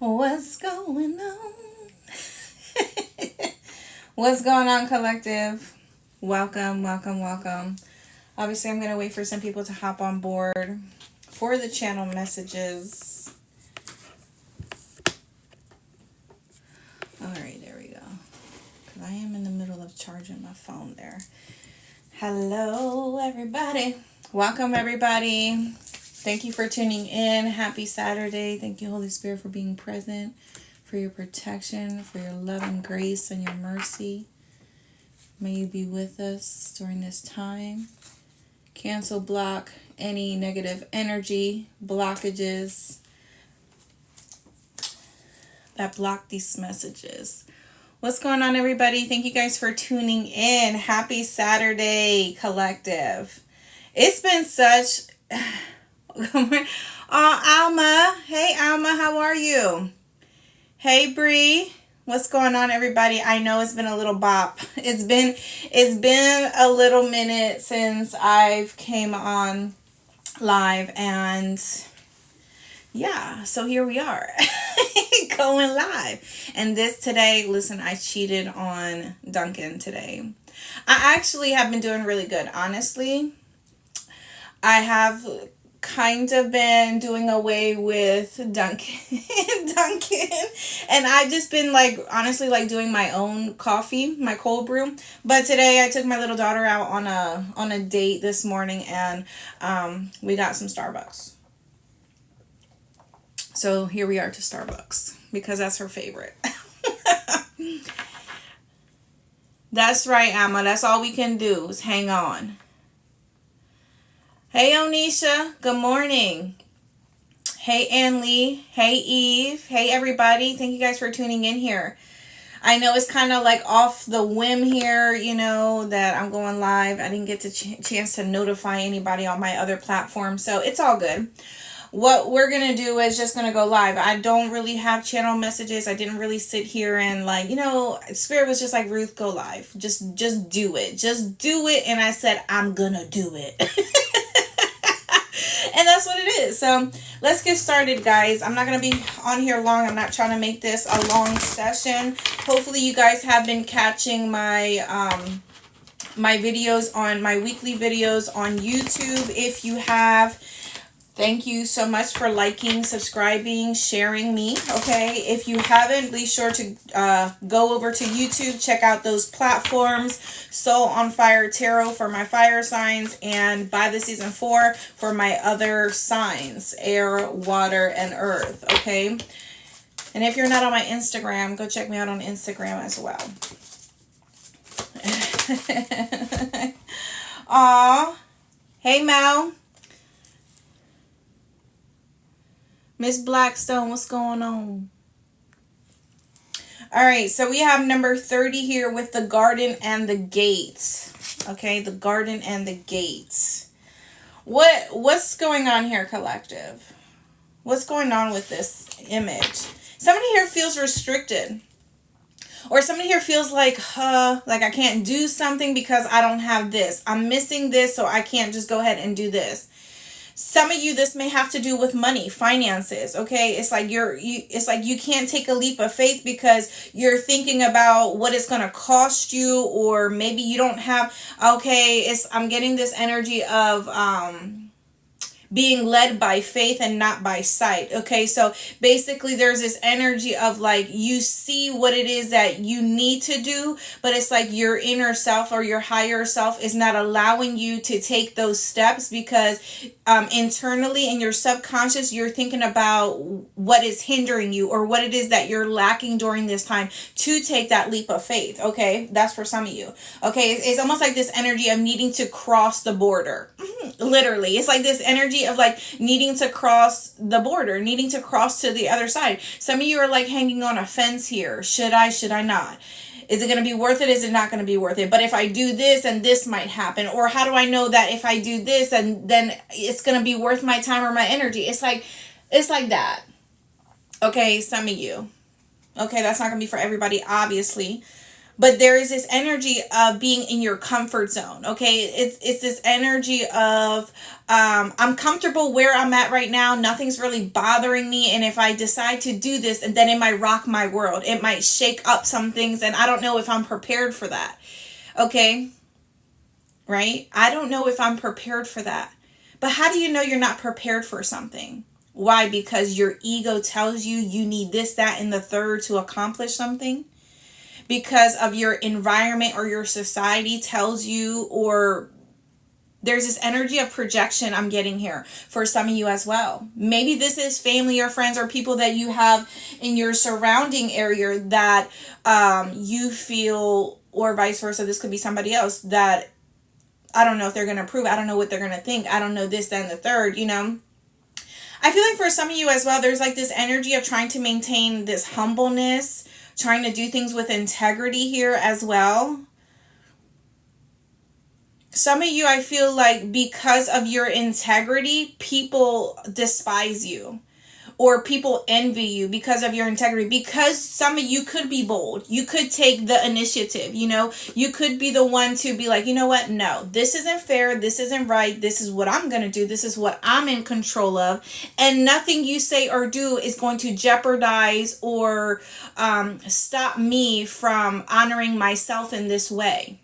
What's going on? What's going on, collective? Welcome, welcome, welcome. Obviously, I'm going to wait for some people to hop on board for the channel messages. All right, there we go. Because I am in the middle of charging my phone there. Hello, everybody. Welcome, everybody. Thank you for tuning in. Happy Saturday. Thank you, Holy Spirit, for being present, for your protection, for your love and grace and your mercy. May you be with us during this time. Cancel, block any negative energy, blockages that block these messages. What's going on, everybody? Thank you guys for tuning in. Happy Saturday, collective. It's been such... Alma. Hey, Alma, how are you? Hey, Bree. What's going on, everybody? I know it's been a little bop. It's been a little minute since I've came on live, and yeah, so here we are going live. And this today, listen, I cheated on Duncan today. I actually have been doing really good, honestly. I have kind of been doing away with Duncan. And I've just been honestly doing my own coffee, my cold brew. But today I took my little daughter out on a date this morning, and we got some Starbucks. So here we are to Starbucks because that's her favorite. That's right, Emma. That's all we can do is hang on. Hey, Onisha. Good morning. Hey, Ann-Lee. Hey, Eve. Hey, everybody. Thank you guys for tuning in here. I know it's kind of off the whim here, that I'm going live. I didn't get the chance to notify anybody on my other platform, so it's all good. What we're going to do is just going to go live. I don't really have channel messages. I didn't really sit here and Spirit was just like, Ruth, go live. Just do it. Just do it. And I said, I'm going to do it. And that's what it is. So let's get started, guys. I'm not going to be on here long. I'm not trying to make this a long session. Hopefully you guys have been catching my my videos on my weekly videos on YouTube. If you have, thank you so much for liking, subscribing, sharing me. Okay, if you haven't, be sure to go over to YouTube, check out those platforms. Soul on Fire Tarot for my fire signs, and By the Season 4 for my other signs, air, water, and earth. Okay, and if you're not on my Instagram, go check me out on Instagram as well. Aw, hey Mel. Miss Blackstone, what's going on? All right, so we have number 30 here with the garden and the gates. Okay, the garden and the gates. What's going on here, collective? What's going on with this image? Somebody here feels restricted. Or somebody here feels like I can't do something because I don't have this. I'm missing this, so I can't just go ahead and do this. Some of you, this may have to do with money, finances, okay? It's like you can't take a leap of faith because you're thinking about what it's going to cost you, or maybe you don't have, I'm getting this energy of being led by faith and not by sight. Okay, so basically there's this energy of you see what it is that you need to do, but it's like your inner self or your higher self is not allowing you to take those steps because internally in your subconscious you're thinking about what is hindering you or what it is that you're lacking during this time to take that leap of faith. Okay, that's for some of you. Okay, it's almost like this energy of needing to cross the border. Literally, it's like this energy of needing to cross the border, needing to cross to the other side. Some of you are hanging on a fence here. Should I not? Is it going to be worth it? Is it not going to be worth it? But if I do this, and this might happen. Or how do I know that if I do this, and then it's going to be worth my time or my energy? It's like that. Okay, some of you. Okay, that's not going to be for everybody, obviously. But there is this energy of being in your comfort zone. Okay, it's this energy of I'm comfortable where I'm at right now. Nothing's really bothering me, and if I decide to do this, and then it might rock my world, it might shake up some things, and I don't know if I'm prepared for that. Okay, right? I don't know if I'm prepared for that. But how do you know you're not prepared for something? Why? Because your ego tells you you need this, that, and the third to accomplish something? Because of your environment or your society tells you, or there's this energy of projection I'm getting here for some of you as well. Maybe this is family or friends or people that you have in your surrounding area that you feel, or vice versa, this could be somebody else that I don't know if they're going to approve. I don't know what they're going to think. I don't know this, that, and the third, you know. I feel like for some of you as well, there's like this energy of trying to maintain this humbleness, trying to do things with integrity here as well. Some of you, I feel like because of your integrity, people despise you. Or people envy you because of your integrity. Because some of you could be bold. You could take the initiative, you know. You could be the one to be like, you know what? No, this isn't fair. This isn't right. This is what I'm going to do. This is what I'm in control of. And nothing you say or do is going to jeopardize or stop me from honoring myself in this way.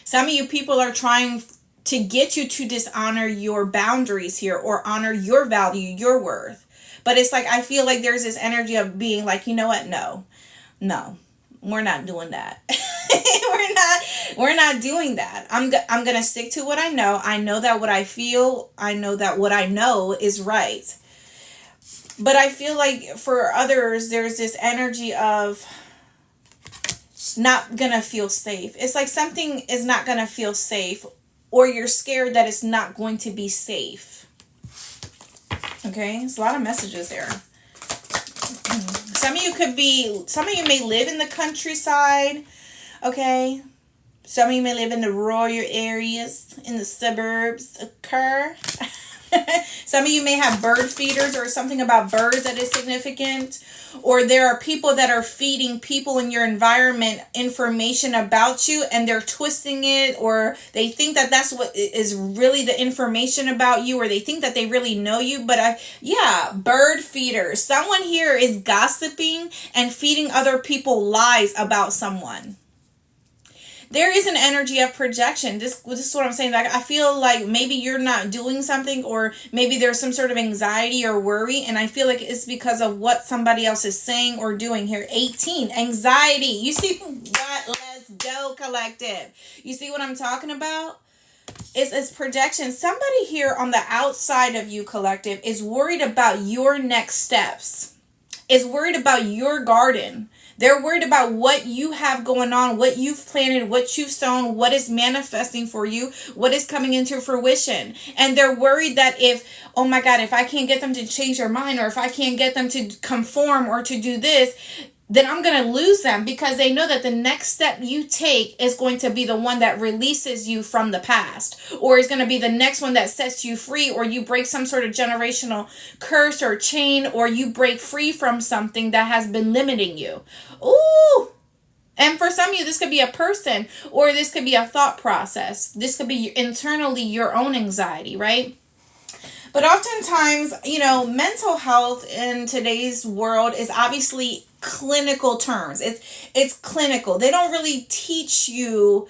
Some of you people are trying to get you to dishonor your boundaries here or honor your value, your worth. But it's like, I feel like there's this energy of being like, you know what? No, we're not doing that. we're not doing that. I'm going to stick to what I know. I know that what I feel, I know that what I know is right. But I feel like for others, there's this energy of not going to feel safe. It's like something is not going to feel safe, or you're scared that it's not going to be safe. Okay, it's a lot of messages there. Some of you may live in the countryside. Okay. Some of you may live in the rural areas, in the suburbs. Some of you may have bird feeders or something about birds that is significant. Or there are people that are feeding people in your environment information about you, and they're twisting it, or they think that that's what is really the information about you, or they think that they really know you. But bird feeders. Someone here is gossiping and feeding other people lies about someone. There is an energy of projection. This is what I'm saying. Like, I feel like maybe you're not doing something, or maybe there's some sort of anxiety or worry, and I feel like it's because of what somebody else is saying or doing here. 18, anxiety. You see what? Let's go, collective. You see what I'm talking about? It's projection. Somebody here on the outside of you, collective, is worried about your next steps. Is worried about your garden. They're worried about what you have going on, what you've planted, what you've sown, what is manifesting for you, what is coming into fruition. And they're worried that if I can't get them to change their mind, or if I can't get them to conform or to do this, then I'm going to lose them, because they know that the next step you take is going to be the one that releases you from the past, or is going to be the next one that sets you free, or you break some sort of generational curse or chain, or you break free from something that has been limiting you. Ooh. And for some of you, this could be a person, or this could be a thought process. This could be internally your own anxiety, right? But oftentimes, mental health in today's world is obviously clinical terms. It's clinical. They don't really teach you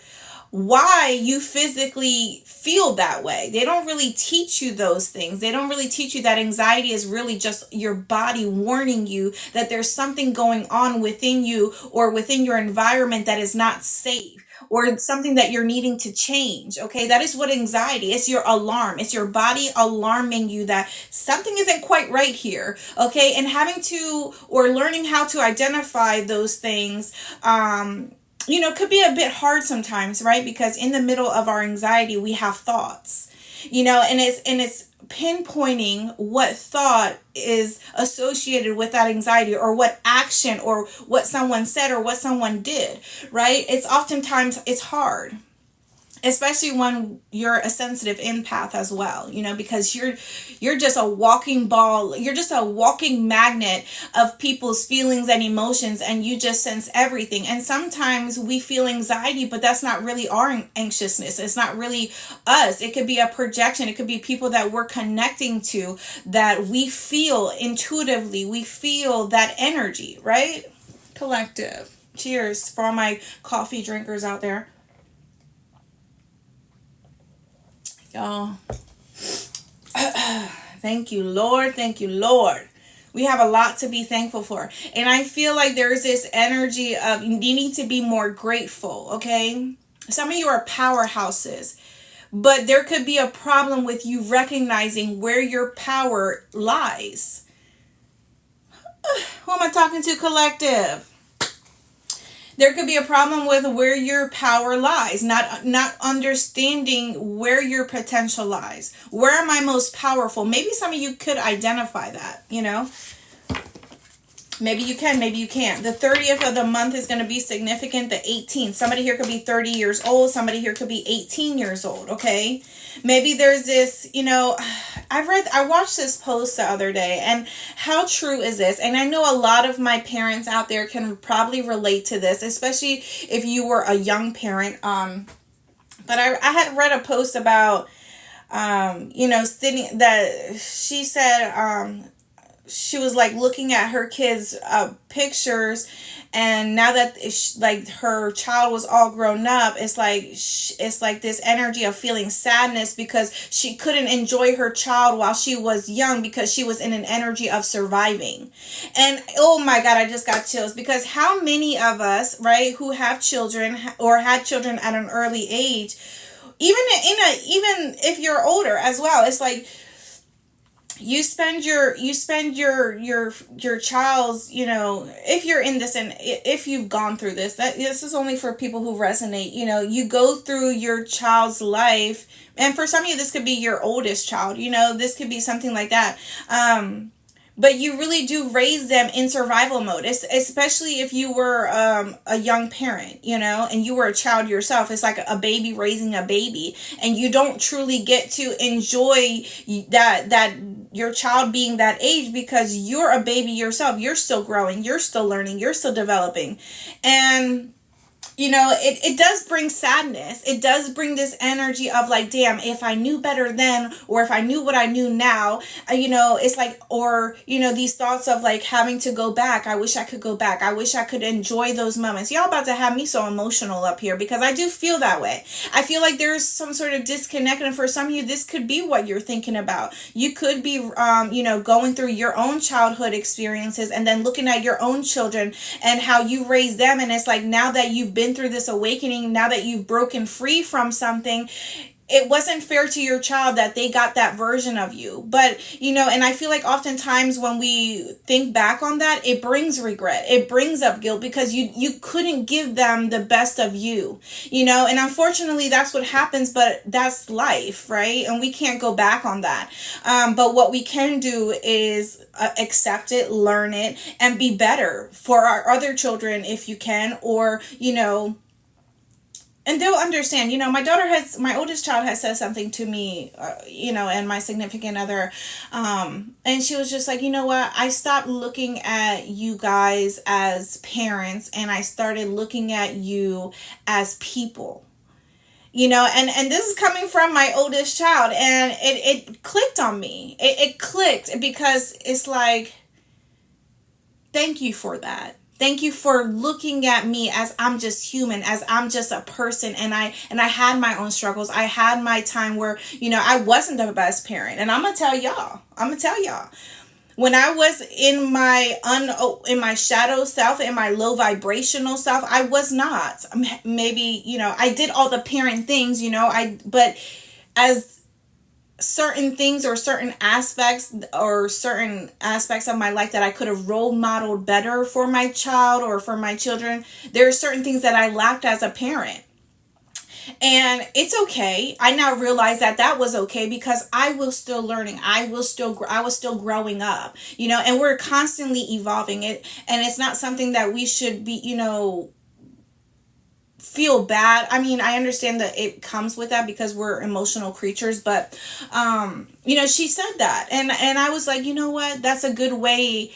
why you physically feel that way. They don't really teach you those things. They don't really teach you that anxiety is really just your body warning you that there's something going on within you or within your environment that is not safe, or something that you're needing to change. Okay, that is what anxiety is. Your alarm. It's your body alarming you that something isn't quite right here. Okay, and having to, or learning how to identify those things could be a bit hard sometimes, right? Because in the middle of our anxiety, we have thoughts, and it's pinpointing what thought is associated with that anxiety, or what action, or what someone said, or what someone did, right? It's oftentimes, it's hard. especially when you're a sensitive empath as well, because you're just a walking ball, you're just a walking magnet of people's feelings and emotions, and you just sense everything. And sometimes we feel anxiety, but that's not really our anxiousness. It's not really us. It could be a projection. It could be people that we're connecting to, that we feel intuitively, we feel that energy, right? Collective. Cheers for all my coffee drinkers out there. Y'all, thank you, Lord. Thank you, Lord. We have a lot to be thankful for. And I feel like there's this energy of you need to be more grateful, okay? Some of you are powerhouses, but there could be a problem with you recognizing where your power lies. Who am I talking to, collective? There could be a problem with where your power lies, not understanding where your potential lies. Where am I most powerful? Maybe some of you could identify that, Maybe you can, maybe you can't. The 30th of the month is going to be significant. The 18th. Somebody here could be 30 years old. Somebody here could be 18 years old, okay? Maybe there's this, I watched this post the other day, and how true is this? And I know a lot of my parents out there can probably relate to this, especially if you were a young parent. But I had read a post about, sitting, that she said, she was like looking at her kids' pictures, and now that like her child was all grown up, it's like this energy of feeling sadness because she couldn't enjoy her child while she was young because she was in an energy of surviving. And oh my God, I just got chills, because how many of us, right, who have children or had children at an early age, even if you're older as well, it's like you spend your child's, if you're in this, and if you've gone through this, that this is only for people who resonate, you go through your child's life, and for some of you this could be your oldest child, this could be something like that, but you really do raise them in survival mode, especially if you were a young parent, and you were a child yourself. It's like a baby raising a baby, and you don't truly get to enjoy that your child being that age, because you're a baby yourself. You're still growing, you're still learning, you're still developing. And it does bring sadness. It does bring this energy of like, damn, if I knew better then, or if I knew what I knew now, it's like, or, these thoughts of like having to go back. I wish I could go back. I wish I could enjoy those moments. Y'all about to have me so emotional up here, because I do feel that way. I feel like there's some sort of disconnect. And for some of you, this could be what you're thinking about. You could be, going through your own childhood experiences and then looking at your own children and how you raise them. And it's like, now that you've been through this awakening, now that you've broken free from something, it wasn't fair to your child that they got that version of you. But, and I feel like oftentimes when we think back on that, it brings regret. It brings up guilt, because you couldn't give them the best of you, and unfortunately that's what happens, but that's life, right? And we can't go back on that. But what we can do is accept it, learn it, and be better for our other children if you can, or, and they'll understand. My oldest child has said something to me, and my significant other, and she was just like, you know what, I stopped looking at you guys as parents, and I started looking at you as people, and this is coming from my oldest child, and it clicked on me. It clicked, because it's like, thank you for that. Thank you for looking at me as I'm just human, as I'm just a person. And I had my own struggles. I had my time where, I wasn't the best parent. And I'm going to tell y'all, when I was in my shadow self, in my low vibrational self, I was not. Maybe, I did all the parent things, but as certain things or certain aspects of my life that I could have role modeled better for my child or for my children, there are certain things that I lacked as a parent. And it's okay. I now realize that was okay, because I was still learning. I was still growing up, and we're constantly evolving it. And it's not something that we should be, feel bad. I mean, I understand that it comes with that because we're emotional creatures, but she said that, and I was like, you know what, that's a good way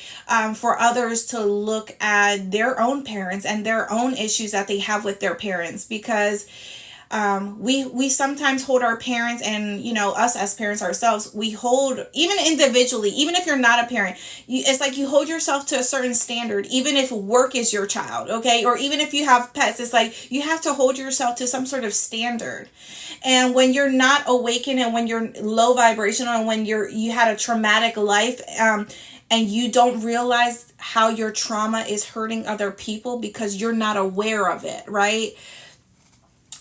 for others to look at their own parents and their own issues that they have with their parents, because we sometimes hold our parents, and us as parents ourselves, we hold, even individually, even if you're not a parent, it's like you hold yourself to a certain standard, even if work is your child, okay, or even if you have pets, it's like you have to hold yourself to some sort of standard. And when you're not awakened, and when you're low vibrational, and when you had a traumatic life, and you don't realize how your trauma is hurting other people because you're not aware of it, right?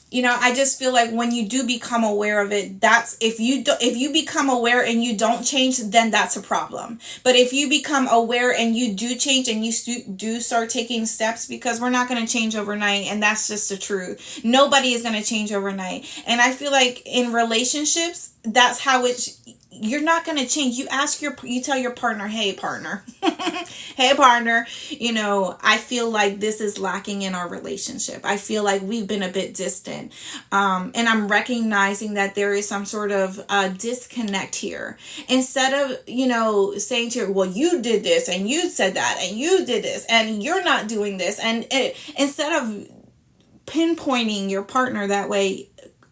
I just feel like when you do become aware of it, that's, if you become aware and you don't change, then that's a problem. But if you become aware and you do change, and you do start taking steps, because we're not going to change overnight, and that's just the truth. Nobody is going to change overnight. And I feel like in relationships, that's how you're not going to change. You tell your partner, hey partner, hey partner, I feel like this is lacking in our relationship. I feel like we've been a bit distant. And I'm recognizing that there is some sort of disconnect here. Instead of, saying to her, well, you did this and you said that and you did this and you're not doing this. And instead of pinpointing your partner that way,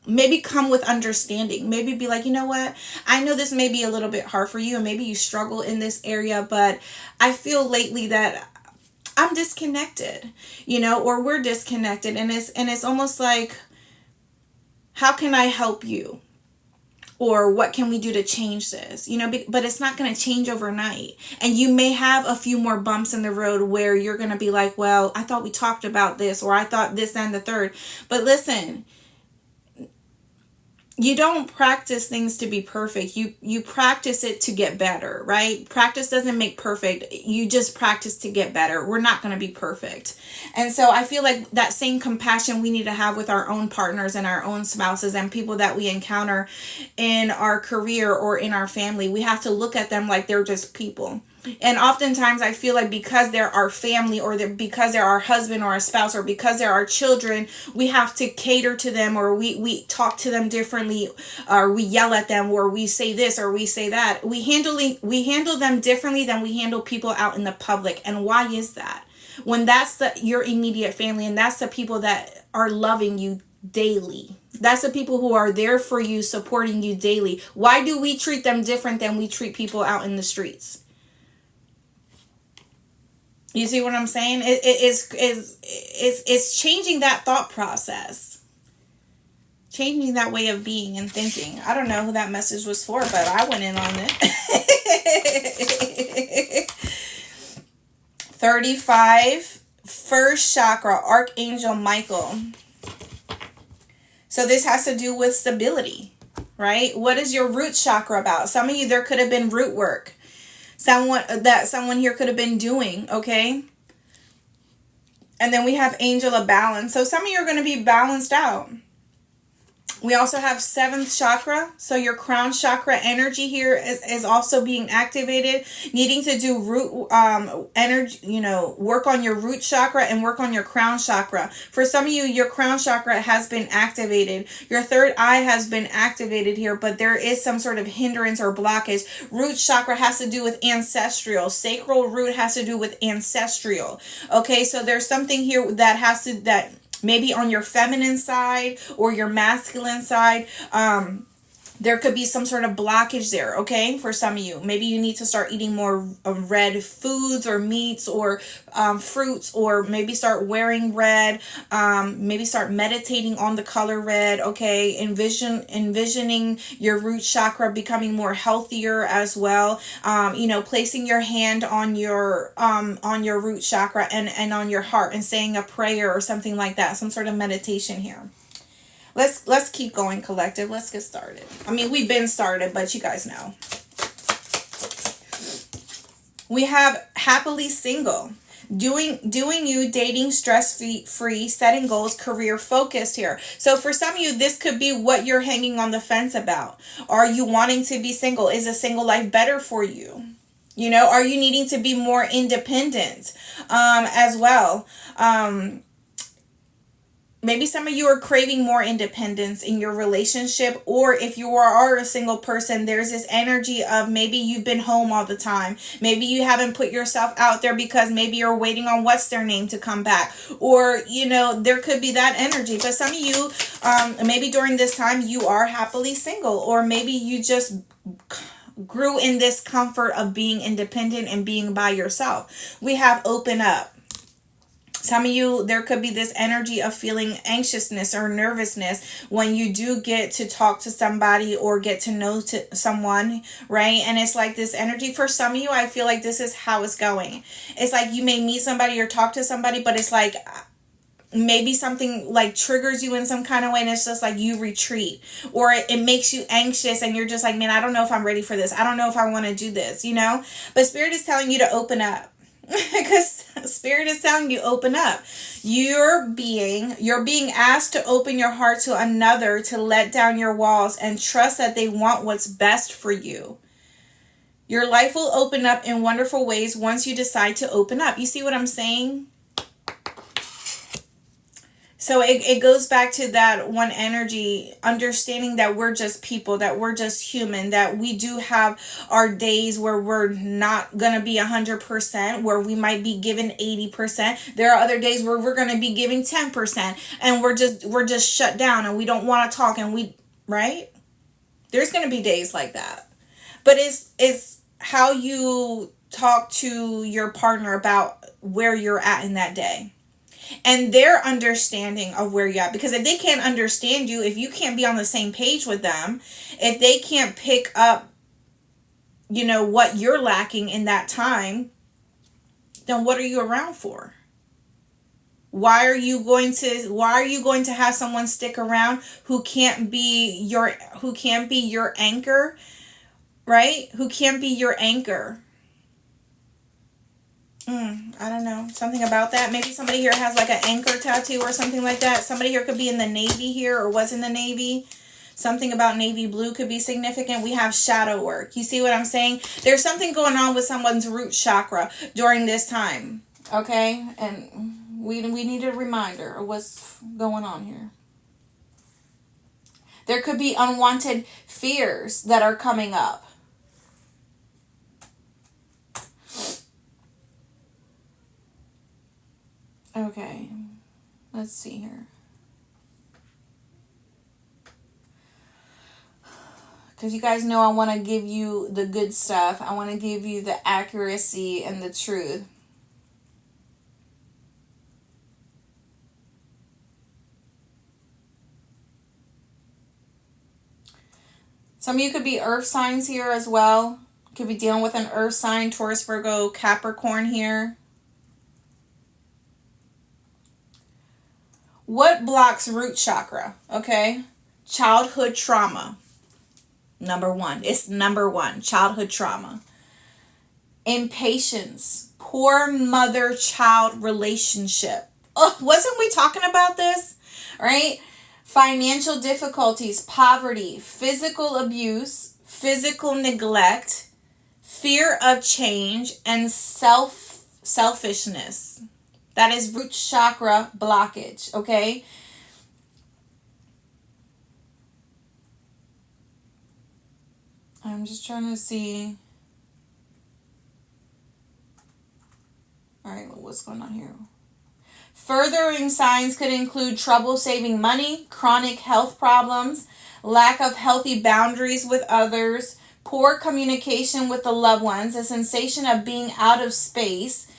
maybe come with understanding. Maybe be like, you know what? I know this may be a little bit hard for you, and maybe you struggle in this area, but I feel lately that I'm disconnected, or we're disconnected. And it's almost like, how can I help you? Or what can we do to change this? But it's not going to change overnight. And you may have a few more bumps in the road where you're going to be like, well, I thought we talked about this, or I thought this and the third. But listen, you don't practice things to be perfect. You practice it to get better, right? Practice doesn't make perfect. You just practice to get better. We're not going to be perfect. And so I feel like that same compassion we need to have with our own partners and our own spouses and people that we encounter in our career or in our family. We have to look at them like they're just people. And oftentimes I feel like because they're our family, or because they're our husband or our spouse, or because they're our children, we have to cater to them, or we talk to them differently, or we yell at them, or we say this or we say that. We handle them differently than we handle people out in the public. And why is that? When that's your immediate family, and that's the people that are loving you daily. That's the people who are there for you, supporting you daily. Why do we treat them different than we treat people out in the streets? You see what I'm saying? It's changing that thought process. Changing that way of being and thinking. I don't know who that message was for, but I went in on it. 35, first chakra, Archangel Michael. So this has to do with stability, right? What is your root chakra about? Some of you, there could have been root work. Someone here could have been doing, okay? And then we have Angel of Balance. So some of you are going to be balanced out. We also have 7th chakra. So your crown chakra energy here is also being activated. Needing to do root energy, work on your root chakra and work on your crown chakra. For some of you, your crown chakra has been activated. Your third eye has been activated here, but there is some sort of hindrance or blockage. Root chakra has to do with ancestral. Sacral root has to do with ancestral. Okay, so there's something here that maybe on your feminine side or your masculine side, there could be some sort of blockage there, okay? For some of you, maybe you need to start eating more red foods or meats or fruits, or maybe start wearing red, maybe start meditating on the color red, okay? Envisioning your root chakra becoming more healthier as well. Placing your hand on your root chakra and on your heart and saying a prayer or something like that, some sort of meditation here. Let's keep going, collective. Let's get started. I mean, we've been started, but you guys know. We have happily single. Doing you, dating stress-free, setting goals, career focused here. So for some of you, this could be what you're hanging on the fence about. Are you wanting to be single? Is a single life better for you? Are you needing to be more independent as well? maybe some of you are craving more independence in your relationship, or if you are a single person, there's this energy of maybe you've been home all the time. Maybe you haven't put yourself out there because maybe you're waiting on what's their name to come back, or there could be that energy. But some of you, maybe during this time, you are happily single, or maybe you just grew in this comfort of being independent and being by yourself. We have open up. Some of you, there could be this energy of feeling anxiousness or nervousness when you do get to talk to somebody or get to know someone, right? And it's like this energy. For some of you, I feel like this is how it's going. It's like you may meet somebody or talk to somebody, but it's like maybe something like triggers you in some kind of way, and it's just like you retreat, or it makes you anxious and you're just like, man, I don't know if I'm ready for this. I don't know if I want to do this, But Spirit is telling you to open up. Because Spirit is telling you, open up. You're being asked to open your heart to another, to let down your walls and trust that they want what's best for you. Your life will open up in wonderful ways once you decide to open up. You see what I'm saying? So it goes back to that one energy, understanding that we're just people, that we're just human, that we do have our days where we're not going to be 100%, where we might be given 80%. There are other days where we're going to be giving 10%, and we're just shut down and we don't want to talk, and right? There's going to be days like that. But it's how you talk to your partner about where you're at in that day. And their understanding of where you're at. Because if they can't understand you, if you can't be on the same page with them, if they can't pick up, what you're lacking in that time, then what are you around for? Why are you going to have someone stick around who can't be your anchor, right? Who can't be your anchor? I don't know. Something about that. Maybe somebody here has like an anchor tattoo or something like that. Somebody here could be in the Navy here, or was in the Navy. Something about navy blue could be significant. We have shadow work. You see what I'm saying? There's something going on with someone's root chakra during this time. Okay? And we need a reminder of what's going on here. There could be unwanted fears that are coming up. Okay, let's see here. Because you guys know I want to give you the good stuff. I want to give you the accuracy and the truth. Some of you could be earth signs here as well. Could be dealing with an earth sign, Taurus, Virgo, Capricorn here. What blocks root chakra? Okay. Childhood trauma. Number one. It's number one. Childhood trauma. Impatience. Poor mother-child relationship. Oh, wasn't we talking about this? Right? Financial difficulties, poverty, physical abuse, physical neglect, fear of change, and selfishness. That is root chakra blockage, okay? I'm just trying to see. All right, what's going on here? Furthering signs could include trouble saving money, chronic health problems, lack of healthy boundaries with others, poor communication with the loved ones, a sensation of being out of space,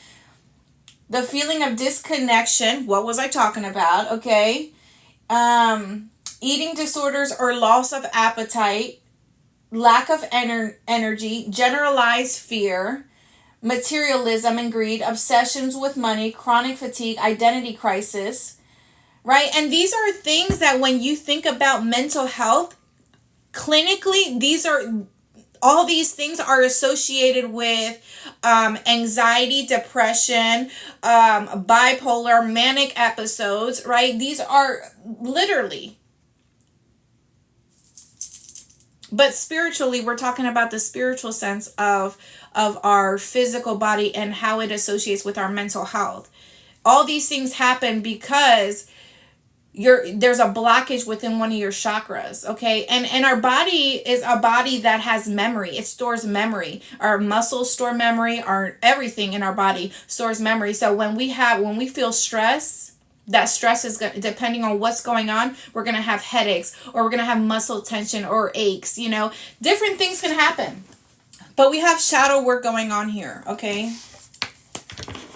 the feeling of disconnection. What was I talking about? Okay. Eating disorders or loss of appetite, lack of energy, generalized fear, materialism and greed, obsessions with money, chronic fatigue, identity crisis, right? And these are things that when you think about mental health, clinically, all these things are associated with anxiety, depression, bipolar, manic episodes, right? These are literally. But spiritually, we're talking about the spiritual sense of our physical body and how it associates with our mental health. All these things happen because there's a blockage within one of your chakras, okay? And our body is a body that has memory. It stores memory. Our muscles store memory. Our everything in our body stores memory. So when we feel stress, that stress is going, depending on what's going on, we're going to have headaches, or we're going to have muscle tension or aches, you know. Different things can happen. But we have shadow work going on here, okay?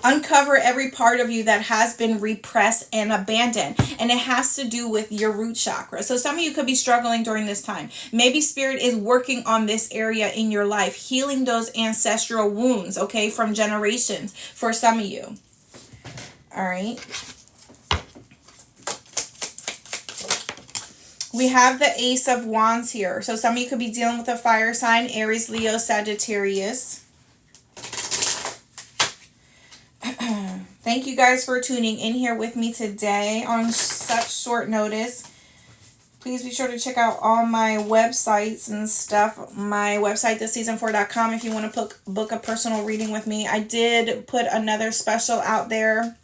Uncover every part of you that has been repressed and abandoned. And it has to do with your root chakra. So some of you could be struggling during this time. Maybe spirit is working on this area in your life, healing those ancestral wounds, okay, from generations for some of you. All right. We have the Ace of Wands here. So some of you could be dealing with a fire sign, Aries, Leo, Sagittarius. Thank you guys for tuning in here with me today on such short notice. Please be sure to check out all my websites and stuff. My website, theseason4.com, if you want to book a personal reading with me. I did put another special out there.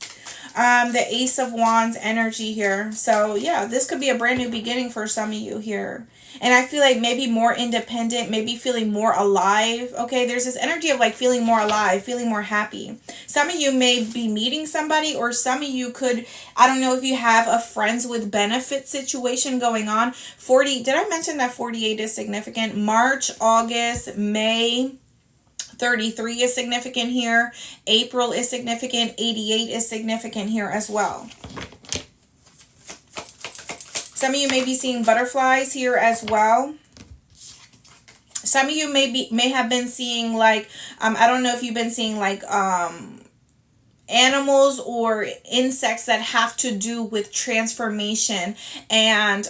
The Ace of Wands energy here. So yeah, this could be a brand new beginning for some of you here. And I feel like maybe more independent, maybe feeling more alive. Okay, there's this energy of like feeling more alive, feeling more happy. Some of you may be meeting somebody, or some of you could, I don't know if you have a friends with benefit situation going on. 40, did I mention that 48 is significant? March, August, May. 33 is significant here. April is significant. 88 is significant here as well. Some of you may be seeing butterflies here as well. Some of you may have been seeing like, I don't know if you've been seeing like animals or insects that have to do with transformation and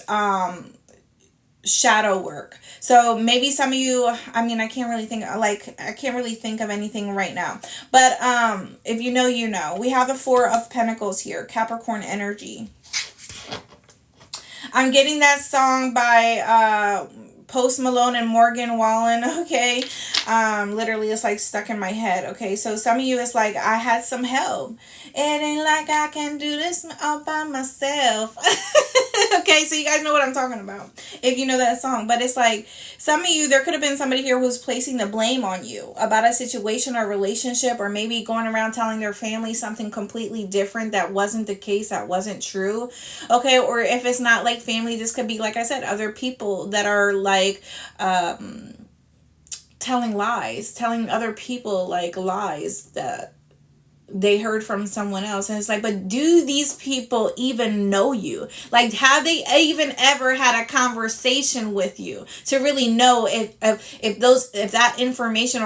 shadow work. So maybe some of you, I mean, I can't really think of anything right now. But if you know, you know. We have the Four of Pentacles here, Capricorn energy. I'm getting that song by Post Malone and Morgan Wallen, okay? Literally, it's like stuck in my head, okay? So some of you, it's like, I had some help. It ain't like I can do this all by myself. Okay, so you guys know what I'm talking about, if you know that song. But it's like, some of you, there could have been somebody here who's placing the blame on you about a situation or relationship, or maybe going around telling their family something completely different that wasn't the case, that wasn't true, okay? Or if it's not like family, this could be, like I said, other people that are like telling other people like lies that they heard from someone else. And it's like, but do these people even know you? Like, have they even ever had a conversation with you to really know if that information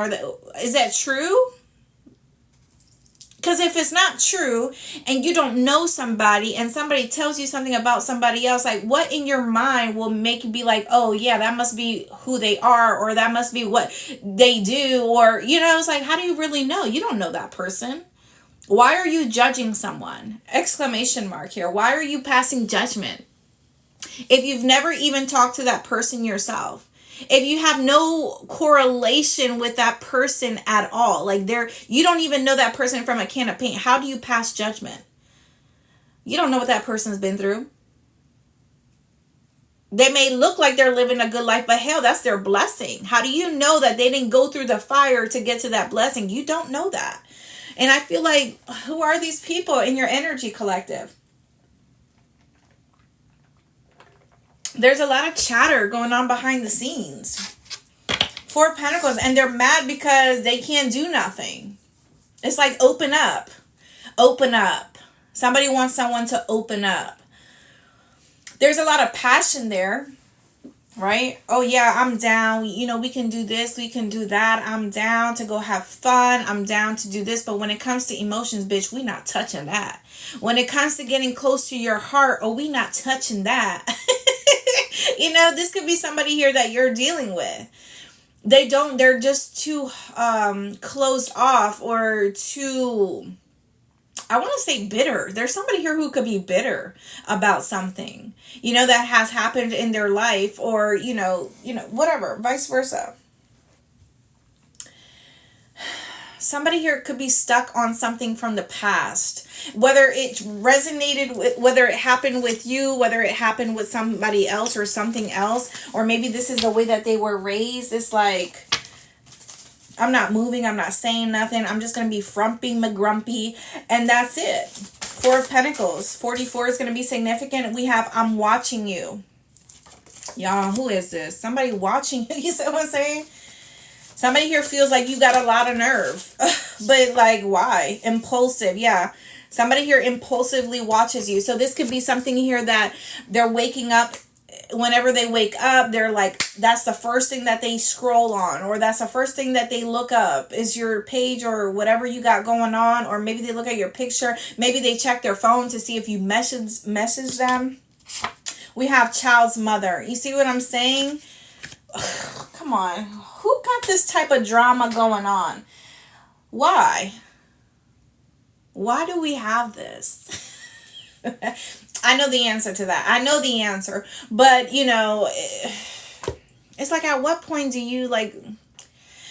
is that true? Because if it's not true and you don't know somebody and somebody tells you something about somebody else, like, what in your mind will make you be like, oh yeah, that must be who they are, or that must be what they do, or, you know, it's like, how do you really know? You don't know that person. Why are you judging someone? Exclamation mark here. Why are you passing judgment? If you've never even talked to that person yourself, if you have no correlation with that person at all, like you don't even know that person from a can of paint, how do you pass judgment? You don't know what that person's been through. They may look like they're living a good life, but hell, that's their blessing. How do you know that they didn't go through the fire to get to that blessing? You don't know that. And I feel like, who are these people in your energy collective? There's a lot of chatter going on behind the scenes. Four of Pentacles, and they're mad because they can't do nothing. It's like, open up. Open up. Somebody wants someone to open up. There's a lot of passion there. Right? Oh yeah, I'm down. You know, we can do this, we can do that. I'm down to go have fun. I'm down to do this. But when it comes to emotions, bitch, we not touching that. When it comes to getting close to your heart, oh, we not touching that. You know, this could be somebody here that you're dealing with. They're just too closed off, or too, I want to say bitter. There's somebody here who could be bitter about something, you know, that has happened in their life, or, you know, whatever, vice versa. somebody here could be stuck on something from the past, whether it resonated with, whether it happened with you, whether it happened with somebody else or something else, or maybe this is the way that they were raised. It's like, I'm not moving, I'm not saying nothing, I'm just going to be frumpy McGrumpy, and that's it. Four of Pentacles. 44 is going to be significant. We have, I'm watching you. Y'all, who is this? Somebody watching you, you see what I'm saying? Somebody here feels like you got a lot of nerve. But like, why? Impulsive, yeah. Somebody here impulsively watches you. So this could be something here that they're waking up. Whenever they wake up, they're like, that's the first thing that they scroll on, or that's the first thing that they look up is your page or whatever you got going on. Or maybe they look at your picture. Maybe they check their phone to see if you message them. We have child's mother. You see what I'm saying? Come on. Who got this type of drama going on? Why? Why do we have this? I know the answer to that. I know the answer. But, you know, it's like, at what point do you, like,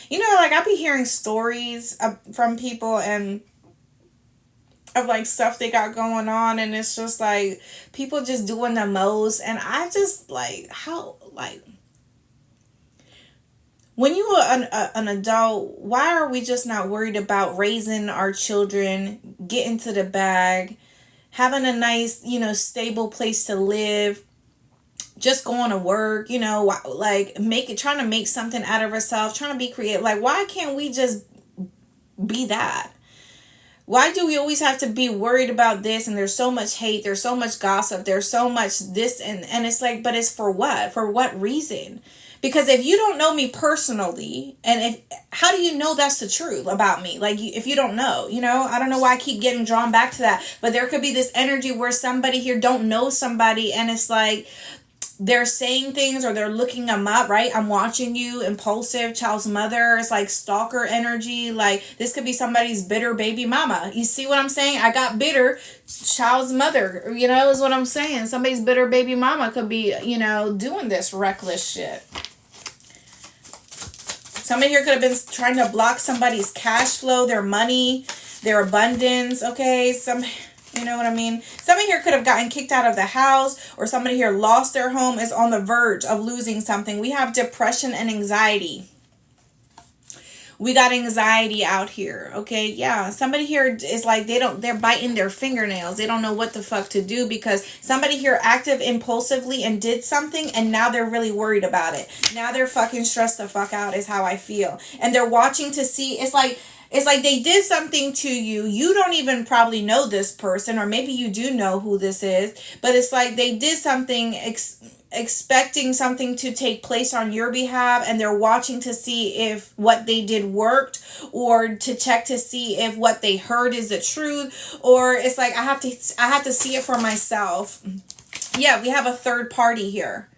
you know, like, I be hearing stories from people and of, like, stuff they got going on. And it's just, like, people just doing the most. And I just, like, how, like, when you are an adult, why are we just not worried about raising our children, getting to the bag, having a nice, you know, stable place to live, just going to work, you know, like trying to make something out of ourselves, trying to be creative. Like, why can't we just be that? Why do we always have to be worried about this? And there's so much hate, there's so much gossip, there's so much this, and it's like, but it's for what? For what reason? Because if you don't know me personally, and how do you know that's the truth about me? Like, if you don't know, you know, I don't know why I keep getting drawn back to that. But there could be this energy where somebody here don't know somebody, and it's like they're saying things or they're looking them up, right? I'm watching you, impulsive, child's mother. It's like stalker energy. Like, this could be somebody's bitter baby mama. You see what I'm saying? I got bitter, child's mother, you know, is what I'm saying. Somebody's bitter baby mama could be, you know, doing this reckless shit. Somebody here could have been trying to block somebody's cash flow, their money, their abundance, okay? You know what I mean? Somebody here could have gotten kicked out of the house, or somebody here lost their home, is on the verge of losing something. We have depression and anxiety. We got anxiety out here, okay? Yeah, somebody here is like, they're biting their fingernails. They don't know what the fuck to do, because somebody here acted impulsively and did something, and now they're really worried about it. Now they're fucking stressed the fuck out, is how I feel. And they're watching to see, it's like they did something to you. You don't even probably know this person, or maybe you do know who this is, but it's like they did something expecting something to take place on your behalf, and they're watching to see if what they did worked, or to check to see if what they heard is the truth, or it's like I have to see it for myself. Yeah, we have a third party here.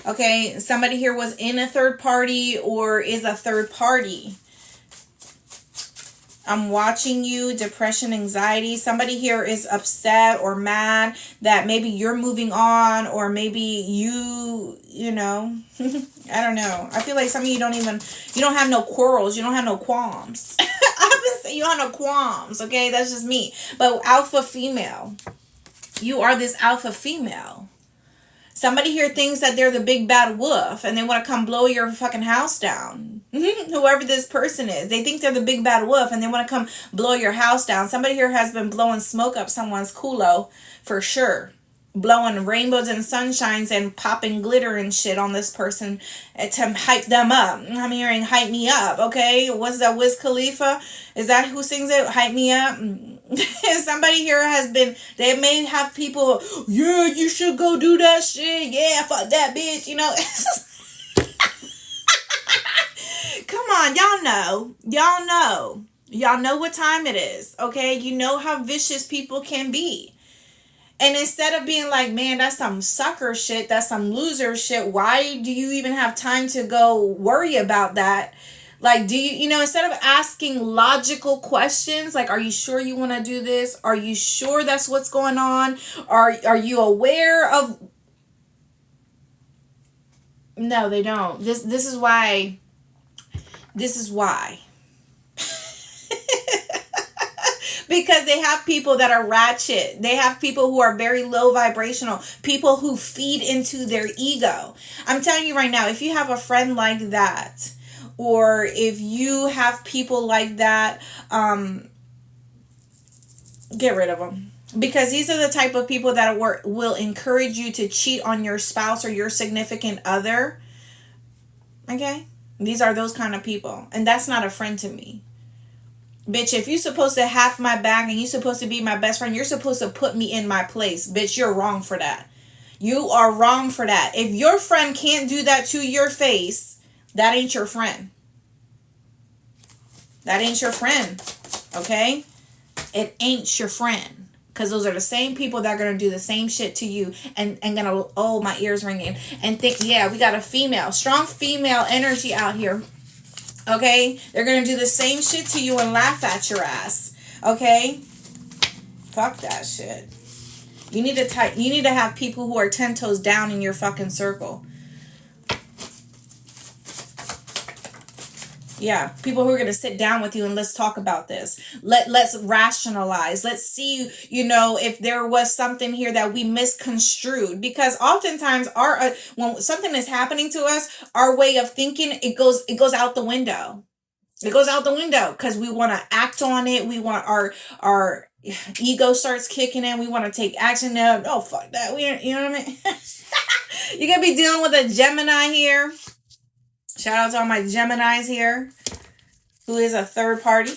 Okay, somebody here was in a third party or is a third party. I'm watching you, depression, anxiety. Somebody here is upset or mad that maybe you're moving on, or maybe you know, I don't know. I feel like some of you don't have no quarrels. You don't have no qualms. I've been saying you don't have no qualms, okay? That's just me. But alpha female. You are this alpha female. Somebody here thinks that they're the big bad wolf, and they want to come blow your fucking house down. Whoever this person is, they think they're the big bad wolf, and they want to come blow your house down. Somebody here has been blowing smoke up someone's culo for sure. Blowing rainbows and sunshines and popping glitter and shit on this person to hype them up. I'm hearing hype me up, okay? What's that, Wiz Khalifa? Is that who sings it? Hype me up? Somebody here they may have people, yeah, you should go do that shit. Yeah, fuck that bitch, you know? Come on, y'all know what time it is, okay? You know how vicious people can be. And instead of being like, man, that's some sucker shit, that's some loser shit, why do you even have time to go worry about that? Like, do you know, instead of asking logical questions, like, are you sure you want to do this? Are you sure that's what's going on? Are you aware of... No, they don't. This is why. Because they have people that are ratchet. They have people who are very low vibrational. People who feed into their ego. I'm telling you right now, if you have a friend like that, or if you have people like that, get rid of them. Because these are the type of people that will encourage you to cheat on your spouse or your significant other. Okay? These are those kind of people. And that's not a friend to me. Bitch, if you're supposed to have my back and you're supposed to be my best friend, you're supposed to put me in my place. Bitch, you're wrong for that. You are wrong for that. If your friend can't do that to your face, that ain't your friend. That ain't your friend. Okay? It ain't your friend. Because those are the same people that are going to do the same shit to you and going to, oh, my ears ringing. And think, yeah, we got a female, strong female energy out here. Okay? They're going to do the same shit to you and laugh at your ass. Okay? Fuck that shit. You need to have people who are 10 toes down in your fucking circle. Yeah, people who are going to sit down with you and let's talk about this. Let's rationalize. Let's see, if there was something here that we misconstrued. Because oftentimes when something is happening to us, our way of thinking, it goes out the window. It goes out the window because we want to act on it. We want our ego starts kicking in. We want to take action now. Oh, fuck that. You know what I mean? You're going to be dealing with a Gemini here. Shout out to all my Geminis here, who is a third party.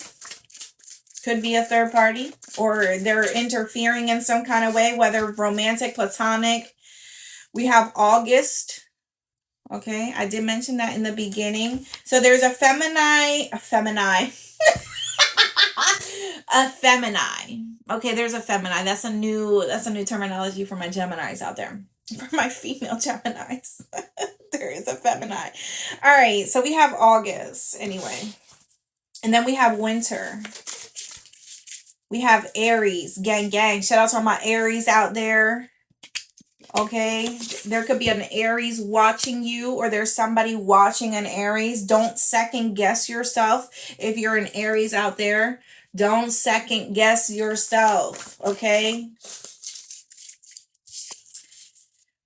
Could be a third party, or they're interfering in some kind of way, whether romantic, platonic. We have August. Okay, I did mention that in the beginning. So there's a Femini. Okay, there's a Femini. That's a new terminology for my Geminis out there. For my female Geminis. There is a Femini. All right, so we have August anyway. And then we have winter. We have Aries. Gang. Shout out to all my Aries out there. Okay, there could be an Aries watching you, or there's somebody watching an Aries. Don't second guess yourself if you're an Aries out there. Don't second guess yourself, okay?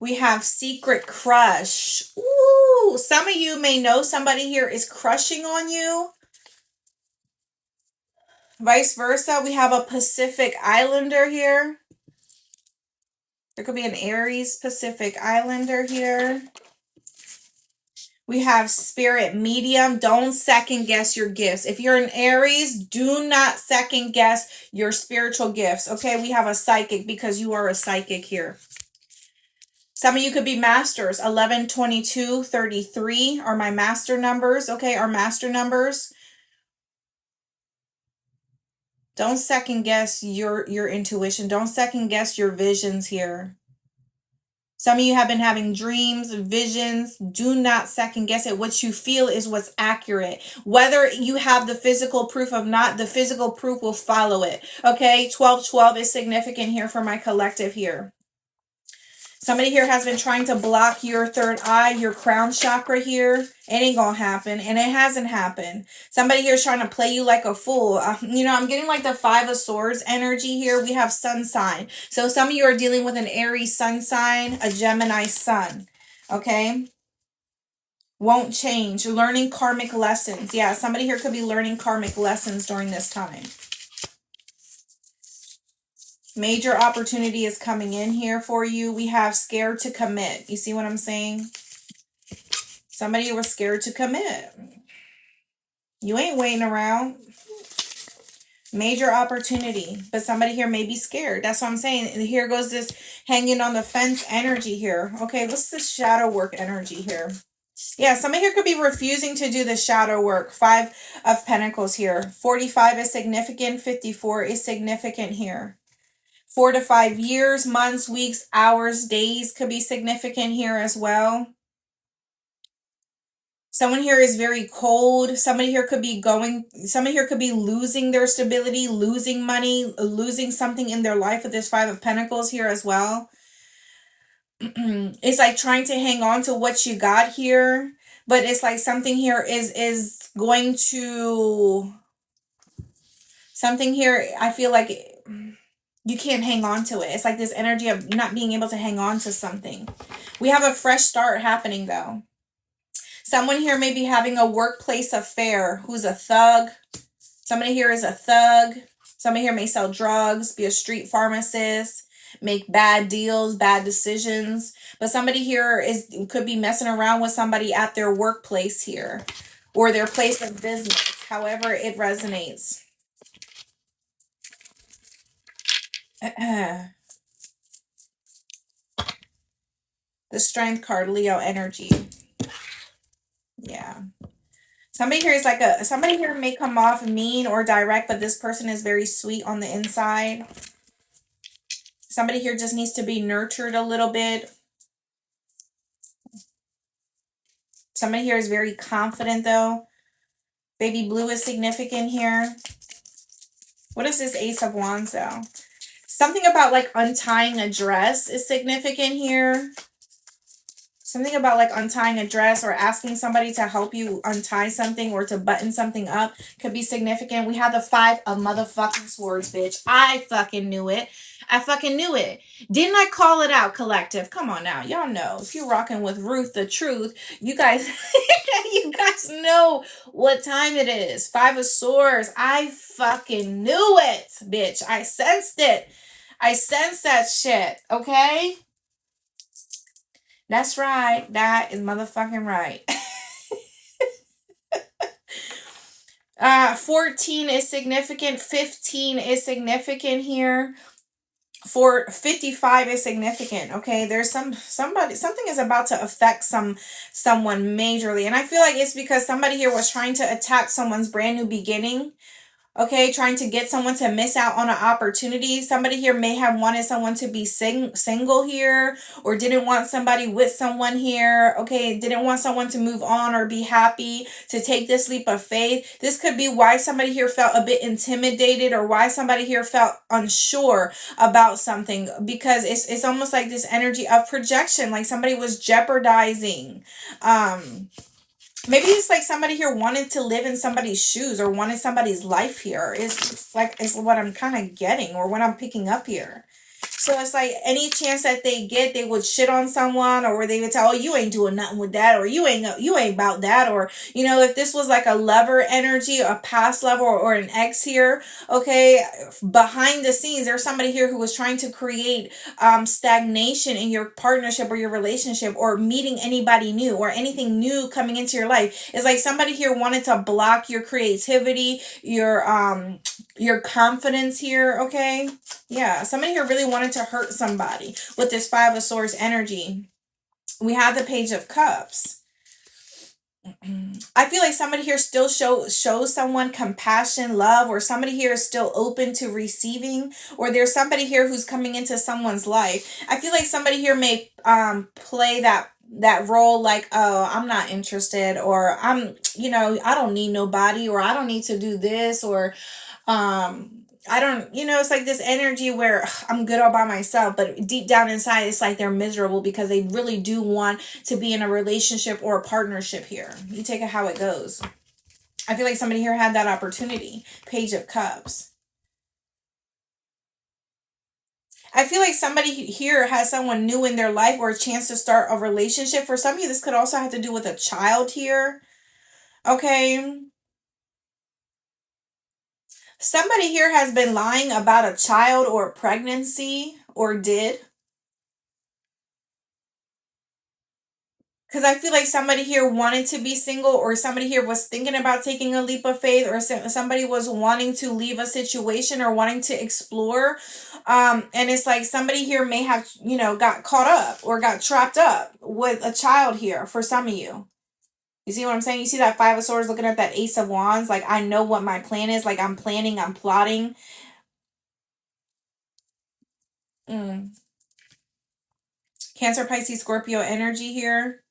We have secret crush. Ooh, some of you may know somebody here is crushing on you. Vice versa, we have a Pacific Islander here. There could be an Aries Pacific Islander here. We have spirit medium. Don't second guess your gifts. If you're an Aries, do not second guess your spiritual gifts. Okay, we have a psychic because you are a psychic here. Some of you could be masters. 11, 22, 33 are my master numbers. Okay, our master numbers. Don't second guess your intuition. Don't second guess your visions here. Some of you have been having dreams, visions. Do not second guess it. What you feel is what's accurate. Whether you have the physical proof or not, the physical proof will follow it. Okay, 1212 is significant here for my collective here. Somebody here has been trying to block your third eye, your crown chakra here. It ain't gonna happen, and it hasn't happened. Somebody here is trying to play you like a fool. I'm getting like the 5 of Swords energy here. We have sun sign. So some of you are dealing with an Aries sun sign, a Gemini sun. Okay? Won't change. Learning karmic lessons. Yeah, somebody here could be learning karmic lessons during this time. Major opportunity is coming in here for you. We have scared to commit. You see what I'm saying? Somebody was scared to commit. You ain't waiting around. Major opportunity. But somebody here may be scared. That's what I'm saying. And here goes this hanging on the fence energy here. Okay, what's this shadow work energy here? Yeah, somebody here could be refusing to do the shadow work. 5 of Pentacles here. 45 is significant. 54 is significant here. 4 to 5 years, months, weeks, hours, days could be significant here as well. Someone here is very cold. Somebody here could be losing their stability, losing money, losing something in their life with this 5 of Pentacles here as well. It's like trying to hang on to what you got here, but it's like something here is going to Something here, I feel like you can't hang on to it. It's like this energy of not being able to hang on to something. We have a fresh start happening though. Someone here may be having a workplace affair who's a thug. Somebody here is a thug. Somebody here may sell drugs, be a street pharmacist, make bad deals, bad decisions. But somebody here could be messing around with somebody at their workplace here or their place of business, however it resonates. The Strength card, Leo energy. Yeah. Somebody here is like somebody here may come off mean or direct, but this person is very sweet on the inside. Somebody here just needs to be nurtured a little bit. Somebody here is very confident though. Baby blue is significant here. What is this Ace of Wands though? Something about like untying a dress is significant here. Something about like untying a dress or asking somebody to help you untie something or to button something up could be significant. We have the 5 of motherfucking swords, bitch. I fucking knew it. I fucking knew it. Didn't I call it out, collective? Come on now. Y'all know. If you're rocking with Ruth the Truth, you guys you guys know what time it is. 5 of swords. I fucking knew it, bitch. I sensed it. I sensed that shit, okay? That's right. That is motherfucking right. 14 is significant. 15 is significant here. 55 is significant. Okay, there's something is about to affect someone majorly, and I feel like it's because somebody here was trying to attack someone's brand new beginning. Okay, trying to get someone to miss out on an opportunity. Somebody here may have wanted someone to be single here, or didn't want somebody with someone here. Okay, didn't want someone to move on or be happy, to take this leap of faith. This could be why somebody here felt a bit intimidated, or why somebody here felt unsure about something, because it's almost like this energy of projection, like somebody was jeopardizing. Maybe it's like somebody here wanted to live in somebody's shoes or wanted somebody's life here. It's what I'm kind of getting, or what I'm picking up here. So it's like any chance that they get, they would shit on someone, or they would tell, oh, you ain't doing nothing with that, or you ain't about that, or, you know, if this was like a lover energy, a past lover, or an ex here, okay, behind the scenes, there's somebody here who was trying to create stagnation in your partnership or your relationship, or meeting anybody new, or anything new coming into your life. It's like somebody here wanted to block your creativity, your confidence here, okay? Yeah, somebody here really wanted to hurt somebody with this 5 of Swords energy. We have the Page of Cups. I feel like somebody here still shows someone compassion, love, or somebody here is still open to receiving, or there's somebody here who's coming into someone's life. I feel like somebody here may play that role like, oh, I'm not interested, or I don't need nobody, or I don't need to do this, or I don't, it's like this energy where I'm good all by myself, but deep down inside, it's like they're miserable because they really do want to be in a relationship or a partnership here. You take it how it goes. I feel like somebody here had that opportunity. Page of Cups. I feel like somebody here has someone new in their life, or a chance to start a relationship. For some of you, this could also have to do with a child here. Okay. Somebody here has been lying about a child or a pregnancy, or did. Because I feel like somebody here wanted to be single, or somebody here was thinking about taking a leap of faith, or somebody was wanting to leave a situation or wanting to explore. And it's like somebody here may have, got caught up or got trapped up with a child here for some of you. You see what I'm saying? You see that 5 of Swords looking at that Ace of Wands? Like, I know what my plan is. Like, I'm planning, I'm plotting. Cancer, Pisces, Scorpio energy here.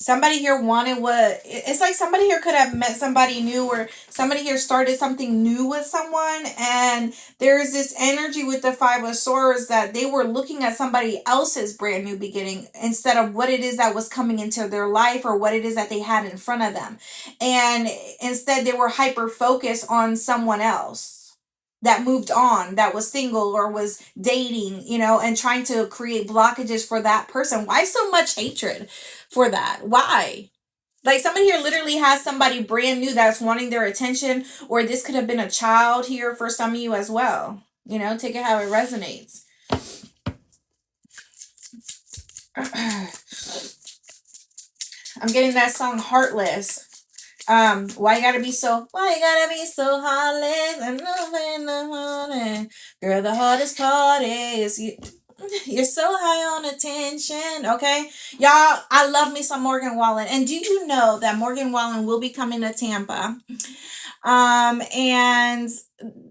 Somebody here wanted what it's like somebody here could have met somebody new, or somebody here started something new with someone, and there's this energy with the Five of Swords that they were looking at somebody else's brand new beginning instead of what it is that was coming into their life or what it is that they had in front of them. And instead they were hyper focused on someone else that moved on, that was single or was dating, and trying to create blockages for that person. Why so much hatred for that? Why? Like somebody here literally has somebody brand new that's wanting their attention, or this could have been a child here for some of you as well. Take it how it resonates. I'm getting that song Heartless. Why you gotta be so heartless and nothing the morning? Girl, the hardest part is you're so high on attention, okay? Y'all, I love me some Morgan Wallen. And do you know that Morgan Wallen will be coming to Tampa? And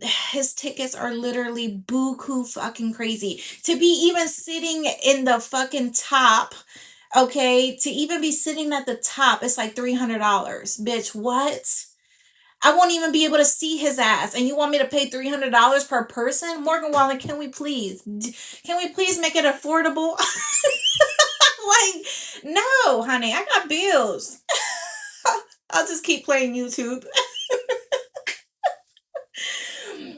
his tickets are literally buku fucking crazy. To be even sitting in the fucking top, okay, to even be sitting at the top, it's like $300. Bitch, what? I won't even be able to see his ass. And you want me to pay $300 per person? Morgan Wallen, can we please make it affordable? Like, no, honey, I got bills. I'll just keep playing YouTube.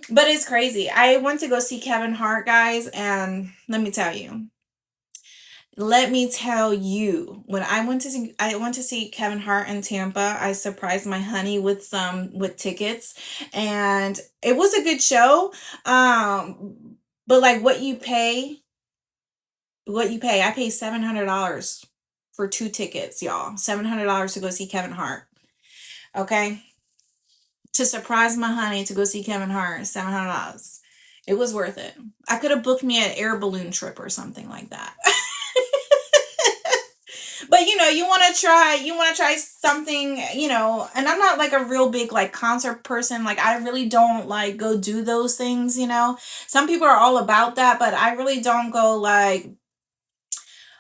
But it's crazy. I went to go see Kevin Hart, guys, and let me tell you, when I went to see Kevin Hart in Tampa, I surprised my honey with tickets, and it was a good show. But like what you pay, I paid $700 for 2 tickets, y'all. $700 to go see Kevin Hart. Okay? To surprise my honey to go see Kevin Hart, $700. It was worth it. I could have booked me an air balloon trip or something like that. But you want to try something, and I'm not like a real big like concert person. Like I really don't like go do those things, Some people are all about that, but I really don't go like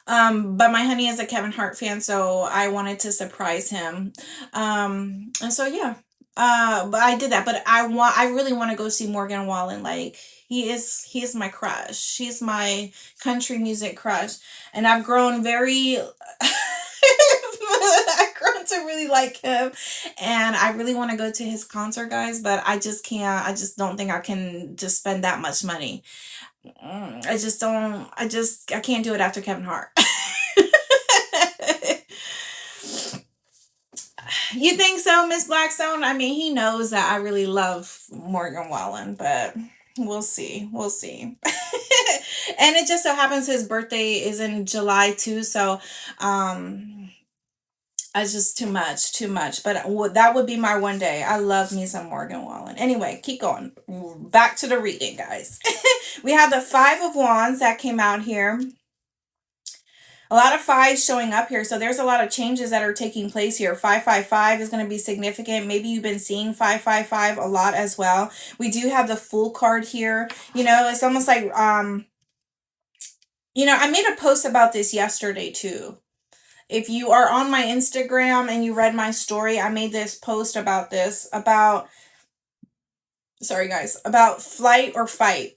but my honey is a Kevin Hart fan, so I wanted to surprise him. And so yeah. But I did that, but I really want to go see Morgan Wallen. Like he is my crush. He's my country music crush, and I've grown I've grown to really like him, and I really want to go to his concert, guys, but I just can't. I just don't think I can just spend that much money. I just don't. I can't do it after Kevin Hart. You think so, Miss Blackstone? I mean, he knows that I really love Morgan Wallen, but we'll see. We'll see. And it just so happens his birthday is in July too, so it's just too much. But that would be my one day. I love me some Morgan Wallen. Anyway, keep going. Back to the reading, guys. We have the Five of Wands that came out here. A lot of fives showing up here. So there's a lot of changes that are taking place here. 555 is going to be significant. Maybe you've been seeing 555 a lot as well. We do have the Fool card here. It's almost like, I made a post about this yesterday too. If you are on my Instagram and you read my story, I made this post about about flight or fight.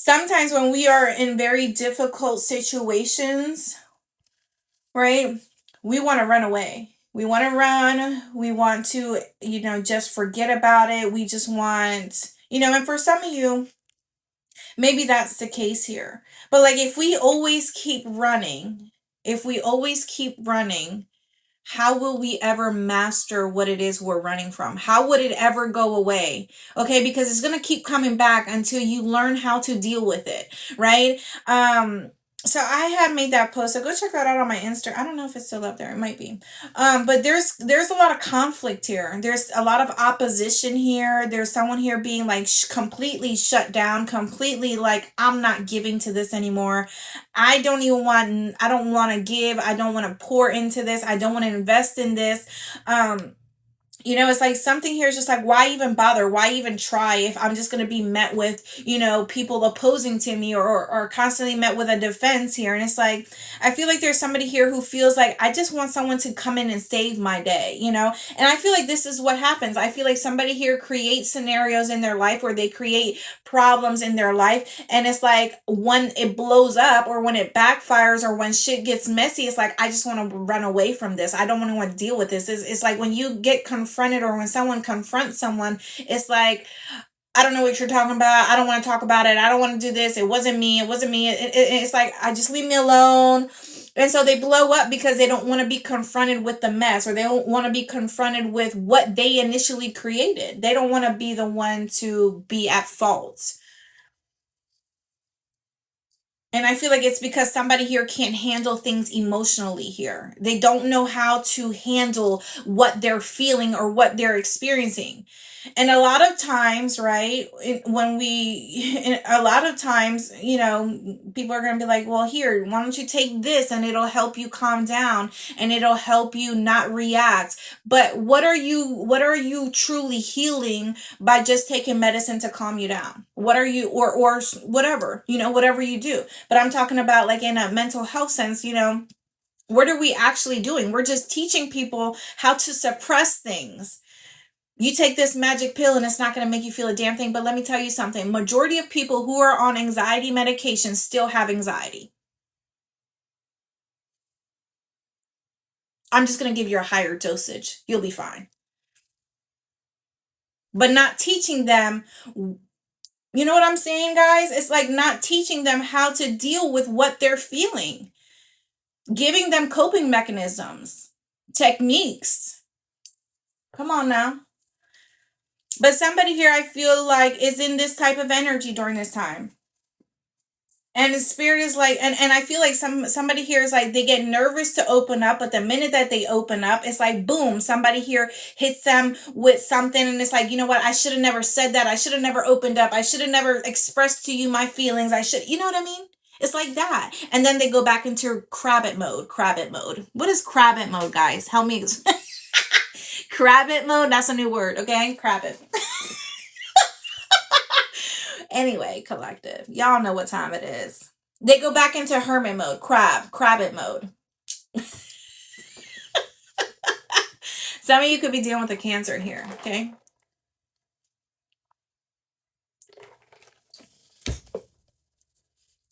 Sometimes when we are in very difficult situations, right, we want to run away. We want to run. We want to, just forget about it. We just want, and for some of you, maybe that's the case here. But like if we always keep running, how will we ever master what it is we're running from? How would it ever go away? Okay, because it's going to keep coming back until you learn how to deal with it, right? So I had made that post, so go check that out on my Insta. I don't know if it's still up there. It might be. But there's a lot of conflict here. There's a lot of opposition here. There's someone here being like completely shut down, completely like, I'm not giving to this anymore. I don't want to give. I don't want to pour into this. I don't want to invest in this. You know, it's like something here is just like, why even bother? Why even try if I'm just going to be met with, people opposing to me, or constantly met with a defense here? And it's like, I feel like there's somebody here who feels like, I just want someone to come in and save my day, And I feel like this is what happens. I feel like somebody here creates scenarios in their life where they create problems in their life. And it's like when it blows up or when it backfires or when shit gets messy, it's like, I just want to run away from this. I don't want to deal with this. It's like when you get confronted or when someone confronts someone, it's like, I don't know what you're talking about. I don't want to talk about it. I don't want to do this. It wasn't me. It wasn't me. It's like, I just leave me alone. And so they blow up because they don't want to be confronted with the mess, or they don't want to be confronted with what they initially created. They don't want to be the one to be at fault. And I feel like it's because somebody here can't handle things emotionally here. They don't know how to handle what they're feeling or what they're experiencing. And a lot of times, right, a lot of times, people are going to be like, well, here, why don't you take this and it'll help you calm down and it'll help you not react. But what are you truly healing by just taking medicine to calm you down? What are you, or whatever, whatever you do. But I'm talking about like in a mental health sense, what are we actually doing? We're just teaching people how to suppress things. You take this magic pill and it's not going to make you feel a damn thing. But let me tell you something. Majority of people who are on anxiety medication still have anxiety. I'm just going to give you a higher dosage. You'll be fine. But not teaching them, you know what I'm saying, guys? It's like not teaching them how to deal with what they're feeling. Giving them coping mechanisms, techniques. Come on now. But somebody here, I feel like, is in this type of energy during this time. And the spirit is like, and I feel like somebody here is like, they get nervous to open up, but the minute that they open up, it's like, boom, somebody here hits them with something. And it's like, you know what? I should have never said that. I should have never opened up. I should have never expressed to you my feelings. You know what I mean? It's like that. And then they go back into crabbit mode. Crabbit mode. What is crabbit mode, guys? Help me. Crabbit mode? That's a new word, okay? Crabbit. Anyway, collective. Y'all know what time it is. They go back into hermit mode. Crabbit mode. Some of you could be dealing with a Cancer here, okay?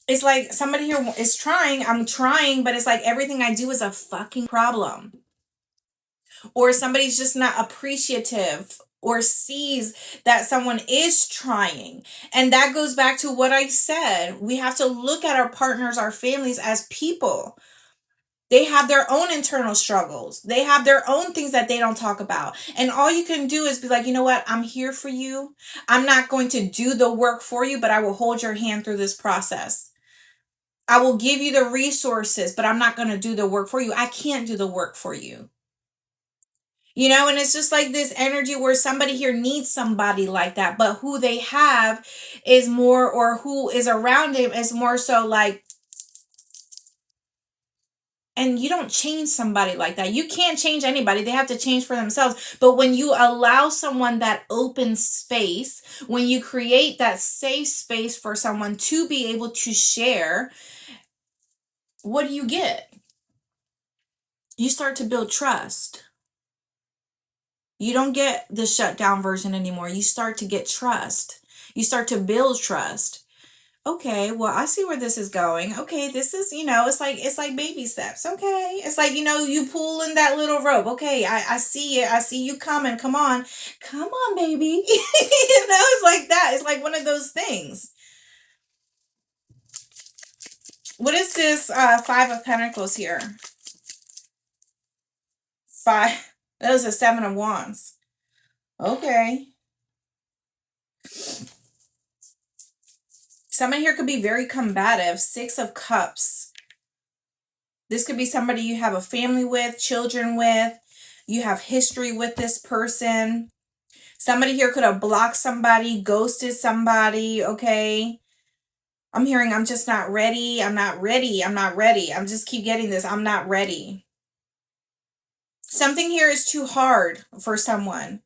It's like somebody here is trying, I'm trying, but it's like everything I do is a fucking problem. Or somebody's just not appreciative or sees that someone is trying. And that goes back to what I said. We have to look at our partners, our families as people. They have their own internal struggles. They have their own things that they don't talk about. And all you can do is be like, you know what? I'm here for you. I'm not going to do the work for you, but I will hold your hand through this process. I will give you the resources, but I'm not going to do the work for you. I can't do the work for you. And it's just like this energy where somebody here needs somebody like that, but who they have is more, or who is around them is more so like, and you don't change somebody like that. You can't change anybody. They have to change for themselves. But when you allow someone that open space, when you create that safe space for someone to be able to share, what do you get? You start to build trust. You don't get the shut down version anymore. You start to get trust. You start to build trust. Okay, well, I see where this is going. Okay, this is, it's like baby steps. Okay. It's like, you pull in that little rope. Okay, I see it. I see you coming. Come on. Come on, baby. It's like that. It's like one of those things. What is this 5 of Pentacles here? 5. That was a 7 of Wands. Okay. Someone here could be very combative. 6 of Cups. This could be somebody you have a family with, children with. You have history with this person. Somebody here could have blocked somebody, ghosted somebody, okay? I'm hearing, I'm just not ready. I'm not ready. I'm not ready. I'm just keep getting this. I'm not ready. Something here is too hard for someone.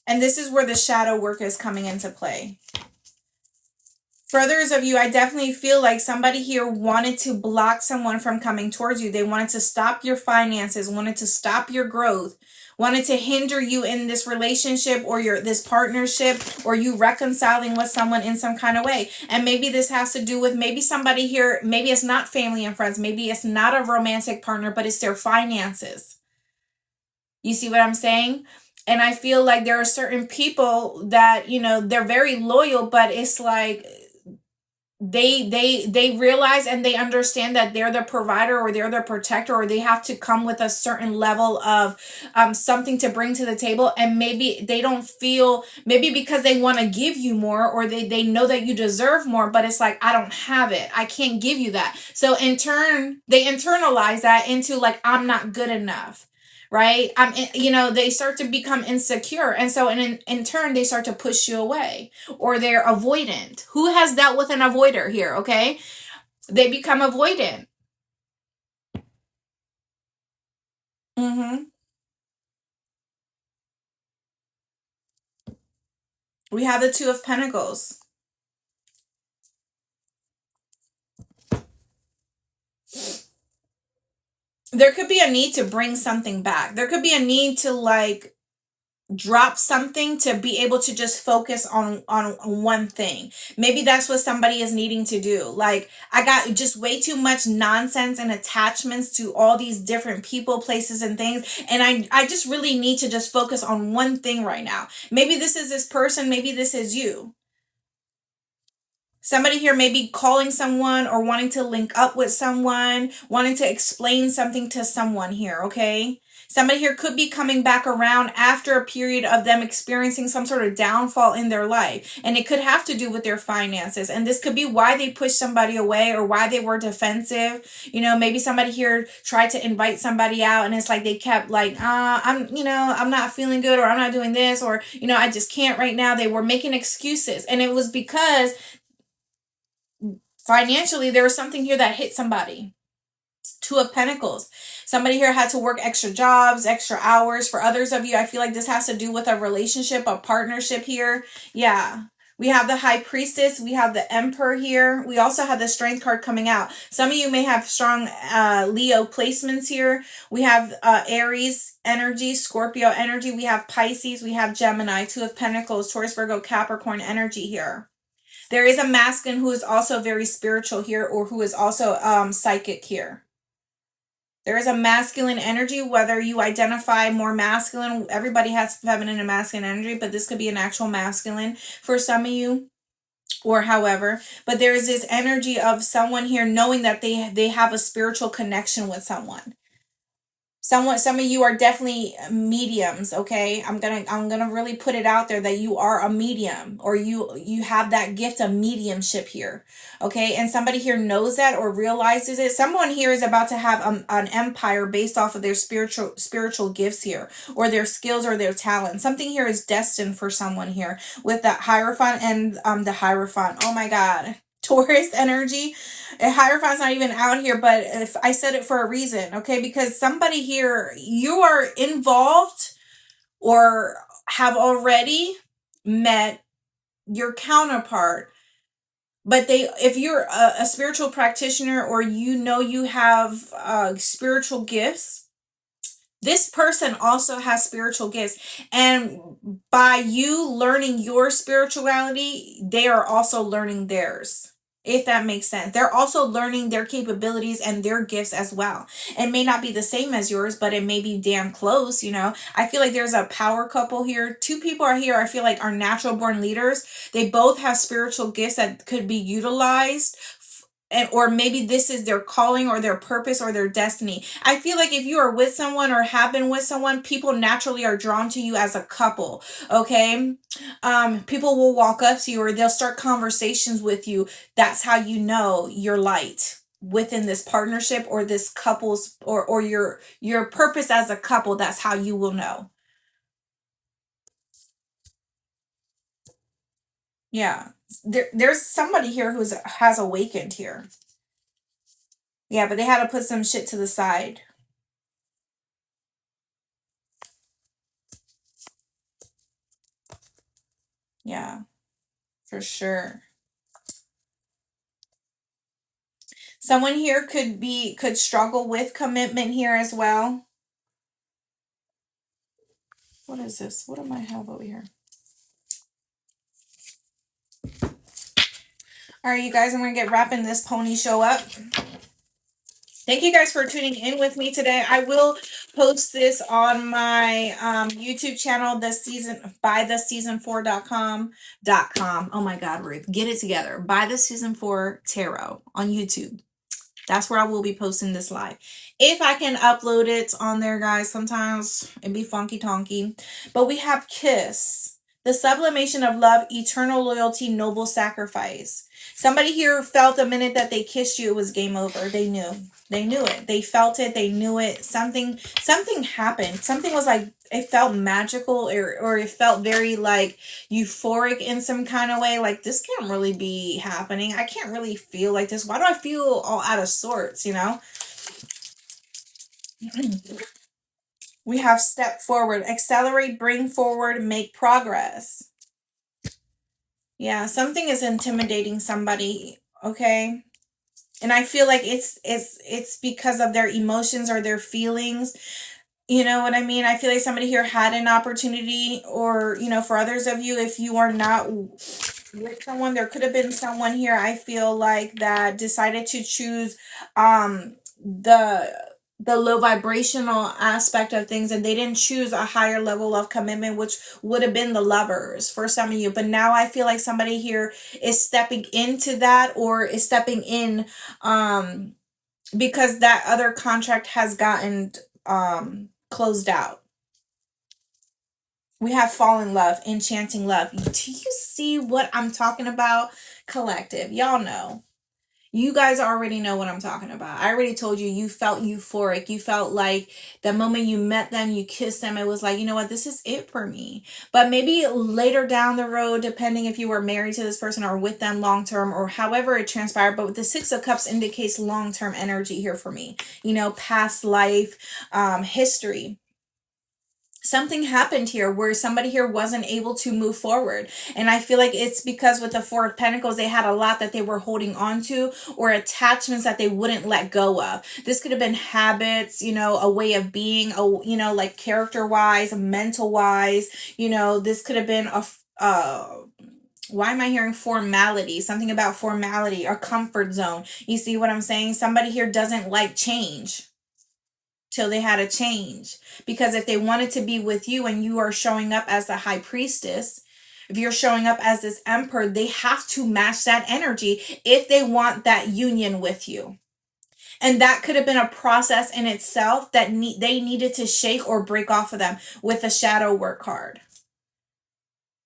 And this is where the shadow work is coming into play. For others of you, I definitely feel like somebody here wanted to block someone from coming towards you. They wanted to stop your finances, wanted to stop your growth, wanted to hinder you in this relationship or this partnership, or you reconciling with someone in some kind of way. And maybe this has to do with maybe somebody here, maybe it's not family and friends, maybe it's not a romantic partner, but it's their finances. You see what I'm saying? And I feel like there are certain people that, they're very loyal, but it's like they realize and they understand that they're the provider or they're the protector, or they have to come with a certain level of something to bring to the table. And maybe they don't feel, maybe because they want to give you more, or they know that you deserve more, but it's like, I don't have it, I can't give you that. So in turn, they internalize that into like, I'm not good enough. Right? They start to become insecure. And so in turn, they start to push you away, or they're avoidant. Who has dealt with an avoider here? Okay. They become avoidant. We have the Two of Pentacles. There could be a need to bring something back. There could be a need to like drop something to be able to just focus on one thing. Maybe that's what somebody is needing to do. Like, I got just way too much nonsense and attachments to all these different people, places, and things, and I just really need to just focus on one thing right now. Maybe this is this person, maybe this is you. Somebody here may be calling someone or wanting to link up with someone, wanting to explain something to someone here, okay? Somebody here could be coming back around after a period of them experiencing some sort of downfall in their life. And it could have to do with their finances. And this could be why they pushed somebody away or why they were defensive. Maybe somebody here tried to invite somebody out and it's like they kept like, I'm not feeling good, or I'm not doing this, or, I just can't right now. They were making excuses. And it was because financially, there was something here that hit somebody. Two of Pentacles. Somebody here had to work extra jobs, extra hours. For others of you, I feel like this has to do with a relationship, a partnership here. Yeah. We have the High Priestess. We have the Emperor here. We also have the Strength card coming out. Some of you may have strong Leo placements here. We have Aries energy, Scorpio energy. We have Pisces. We have Gemini. Two of Pentacles, Taurus, Virgo, Capricorn energy here. There is a masculine who is also very spiritual here, or who is also psychic here. There is a masculine energy, whether you identify more masculine. Everybody has feminine and masculine energy, but this could be an actual masculine for some of you, or however. But there is this energy of someone here knowing that they have a spiritual connection with someone. Some of you are definitely mediums, okay? I'm gonna really put it out there that you are a medium, or you have that gift of mediumship here, okay? And somebody here knows that or realizes it. Someone here is about to have an empire based off of their spiritual gifts here, or their skills or their talent. Something here is destined for someone here with that Hierophant and the Hierophant. Oh my God. Taurus energy. Hierophant's not even out here, but if I said it for a reason, okay? Because somebody here, you are involved or have already met your counterpart, but if you're a spiritual practitioner, or you have spiritual gifts, this person also has spiritual gifts. And by you learning your spirituality, they are also learning theirs. If that makes sense. They're also learning their capabilities and their gifts as well. It may not be the same as yours, but it may be damn close, I feel like there's a power couple here. Two people are here, I feel like, are natural born leaders. They both have spiritual gifts that could be utilized, or maybe this is their calling or their purpose or their destiny. I feel like if you are with someone or have been with someone, people naturally are drawn to you as a couple, okay? People will walk up to you, or they'll start conversations with you. That's how you know your light within this partnership, or this couple's, or your purpose as a couple. That's how you will know. Yeah. There's somebody here who has awakened here. Yeah, but they had to put some shit to the side. Yeah, for sure. Someone here could struggle with commitment here as well. What is this? What do I have over here? All right, you guys, I'm going to get wrapping this pony show up. Thank you guys for tuning in with me today. I will post this on my YouTube channel this season by the season4.com. Oh my God, Ruth, get it together. By the season 4 tarot on YouTube. That's where I will be posting this live. If I can upload it on there, guys, sometimes it'd be funky tonky. But we have Kiss, the sublimation of love, eternal loyalty, noble sacrifice. Somebody here felt the minute that they kissed you, it was game over. They knew. They knew it. They felt it. They knew it. Something happened. Something was like, it felt magical, or it felt very like euphoric in some kind of way. Like, this can't really be happening. I can't really feel like this. Why do I feel all out of sorts, you know? We have step forward, accelerate, bring forward, make progress. Yeah, something is intimidating somebody, okay? And I feel like it's because of their emotions or their feelings. You know what I mean? I feel like somebody here had an opportunity, or, you know, for others of you, if you are not with someone, there could have been someone here, I feel like, that decided to choose the low vibrational aspect of things, and they didn't choose a higher level of commitment, which would have been the lovers for some of you. But now I feel like somebody here is stepping into that, or is stepping in because that other contract has gotten closed out. We have fall in love, enchanting love. Do you see what I'm talking about, collective? Y'all know. You guys already know what I'm talking about. I already told you, you felt euphoric. You felt like the moment you met them, you kissed them, it was like, you know what, this is it for me. But maybe later down the road, depending if you were married to this person or with them long term, or however it transpired, but with the Six of Cups indicates long term energy here for me. You know, past life, history. Something happened here where somebody here wasn't able to move forward. And I feel like it's because with the Four of Pentacles, they had a lot that they were holding on to, or attachments that they wouldn't let go of. This could have been habits, you know, a way of being, you know, like character wise, mental wise, you know, this could have been why am I hearing formality? Something about formality or comfort zone. You see what I'm saying? Somebody here doesn't like change till they had a change. Because if they wanted to be with you and you are showing up as the high priestess, if you're showing up as this emperor, they have to match that energy if they want that union with you. And that could have been a process in itself that they needed to shake or break off of them with a shadow work card.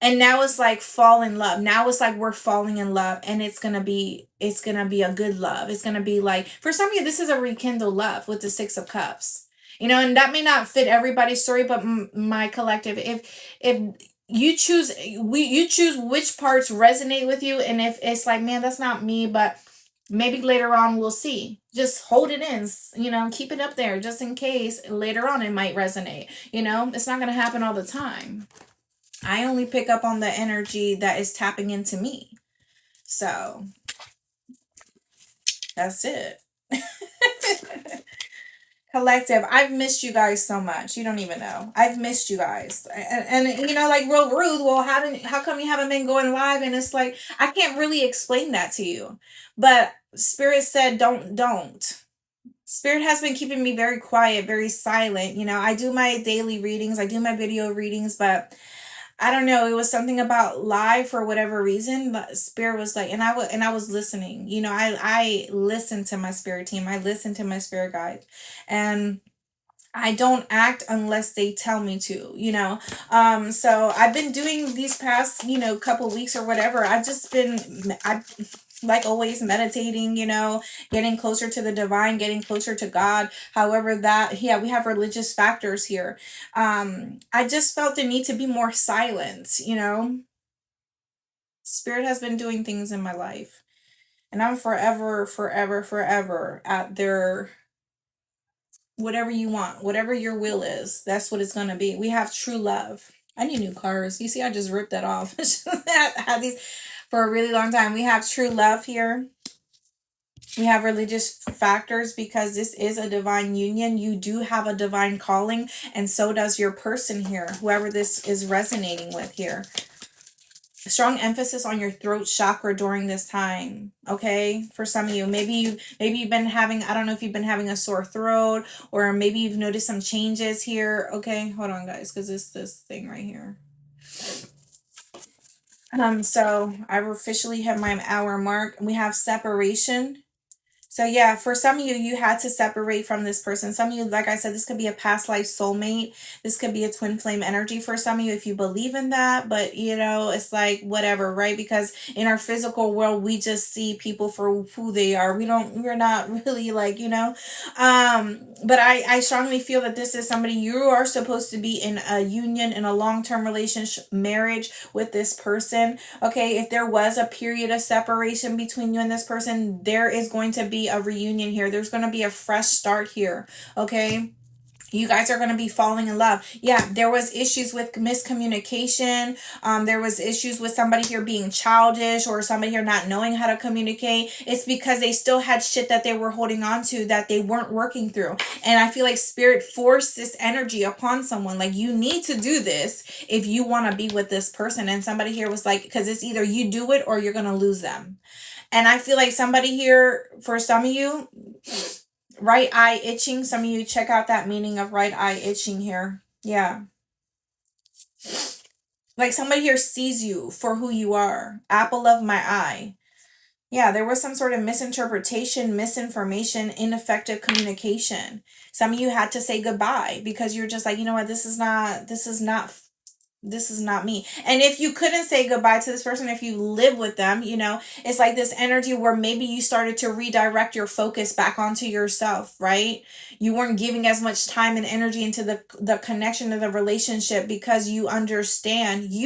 And now it's like fall in love. Now it's like we're falling in love, and it's gonna be a good love. It's gonna be like, for some of you, this is a rekindled love with the Six of Cups. You know, and that may not fit everybody's story, but my collective, if you choose, you choose which parts resonate with you, and if it's like, man, that's not me, but maybe later on we'll see. Just hold it in, you know, keep it up there just in case later on it might resonate. You know, it's not gonna happen all the time. I only pick up on the energy that is tapping into me. So that's it. Collective, I've missed you guys so much. You don't even know. I've missed you guys. And you know, like, real rude. Well, how come you haven't been going live? And it's like, I can't really explain that to you. But Spirit said, don't. Spirit has been keeping me very quiet, very silent. You know, I do my daily readings, I do my video readings, but I don't know. It was something about live for whatever reason. But Spirit was like, and I was listening. You know, I listened to my spirit team. I listened to my spirit guide, and I don't act unless they tell me to. You know, so I've been doing these past, you know, couple weeks or whatever. I've just been like always meditating, you know, getting closer to the divine, getting closer to God. However that, yeah, we have religious factors here. I just felt the need to be more silent, you know. Spirit has been doing things in my life, and I'm forever, forever, forever at their whatever you want, whatever your will is, that's what it's going to be. We have true love. I need new cars. You see, I just ripped that off. I had these for a really long time. We have true love here. We have religious factors because this is a divine union. You do have a divine calling, and so does your person here, whoever this is resonating with here. Strong emphasis on your throat chakra during this time. Okay, for some of you, maybe you've been having, I don't know if you've been having a sore throat, or maybe you've noticed some changes here. Okay, hold on guys, because this thing right here. So I've officially hit my hour mark. We have separation. So yeah, for some of you, you had to separate from this person. Some of you, like I said, this could be a past life soulmate. This could be a twin flame energy for some of you if you believe in that. But you know, it's like whatever, right? Because in our physical world, we just see people for who they are. We're not really like, you know. But I strongly feel that this is somebody you are supposed to be in a union, in a long-term relationship, marriage with this person. Okay, if there was a period of separation between you and this person, there is going to be a reunion here. There's going to be a fresh start here. Okay, you guys are going to be falling in love. Yeah, there was issues with miscommunication. There was issues with somebody here being childish, or somebody here not knowing how to communicate. It's because they still had shit that they were holding on to that they weren't working through. And I feel like spirit forced this energy upon someone. Like, you need to do this if you want to be with this person. And somebody here was like, because it's either you do it or you're going to lose them. And I feel like somebody here, for some of you, right eye itching. Some of you check out that meaning of right eye itching here. Yeah. Like somebody here sees you for who you are. Apple of my eye. Yeah, there was some sort of misinterpretation, misinformation, ineffective communication. Some of you had to say goodbye because you're just like, you know what, this is not me. And if you couldn't say goodbye to this person, if you live with them, you know, it's like this energy where maybe you started to redirect your focus back onto yourself, right? You weren't giving as much time and energy into the connection of the relationship because you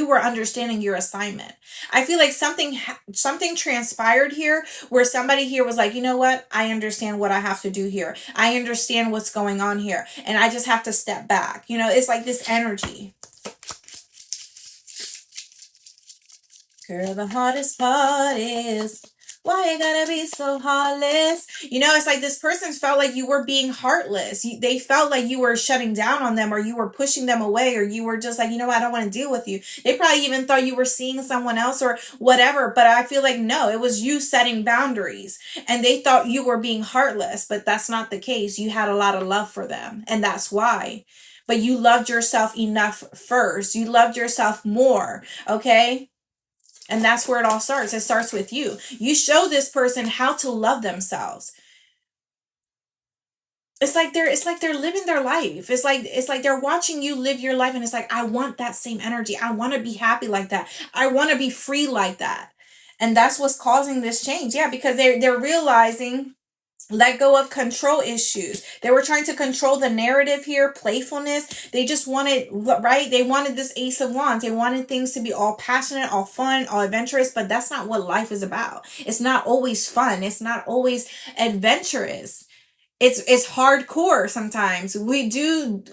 were understanding your assignment. I feel like something transpired here where somebody here was like, you know what? I understand what I have to do here. I understand what's going on here. And I just have to step back. You know, it's like this energy. Girl, the hardest part is, why you gotta be so heartless? You know, it's like this person felt like you were being heartless. They felt like you were shutting down on them, or you were pushing them away, or you were just like, you know what, I don't want to deal with you. They probably even thought you were seeing someone else or whatever. But I feel like, no, it was you setting boundaries. And they thought you were being heartless, but that's not the case. You had a lot of love for them. And that's why. But you loved yourself enough first. You loved yourself more. Okay? And that's where it all starts. It starts with you. You show this person how to love themselves. It's like they're living their life. It's like they're watching you live your life, and it's like, I want that same energy. I want to be happy like that. I want to be free like that. And that's what's causing this change. Yeah, because they're realizing, let go of control issues. They were trying to control the narrative here, playfulness. They just wanted, right? They wanted this Ace of Wands. They wanted things to be all passionate, all fun, all adventurous, but that's not what life is about. It's not always fun. It's not always adventurous. It's hardcore sometimes. We do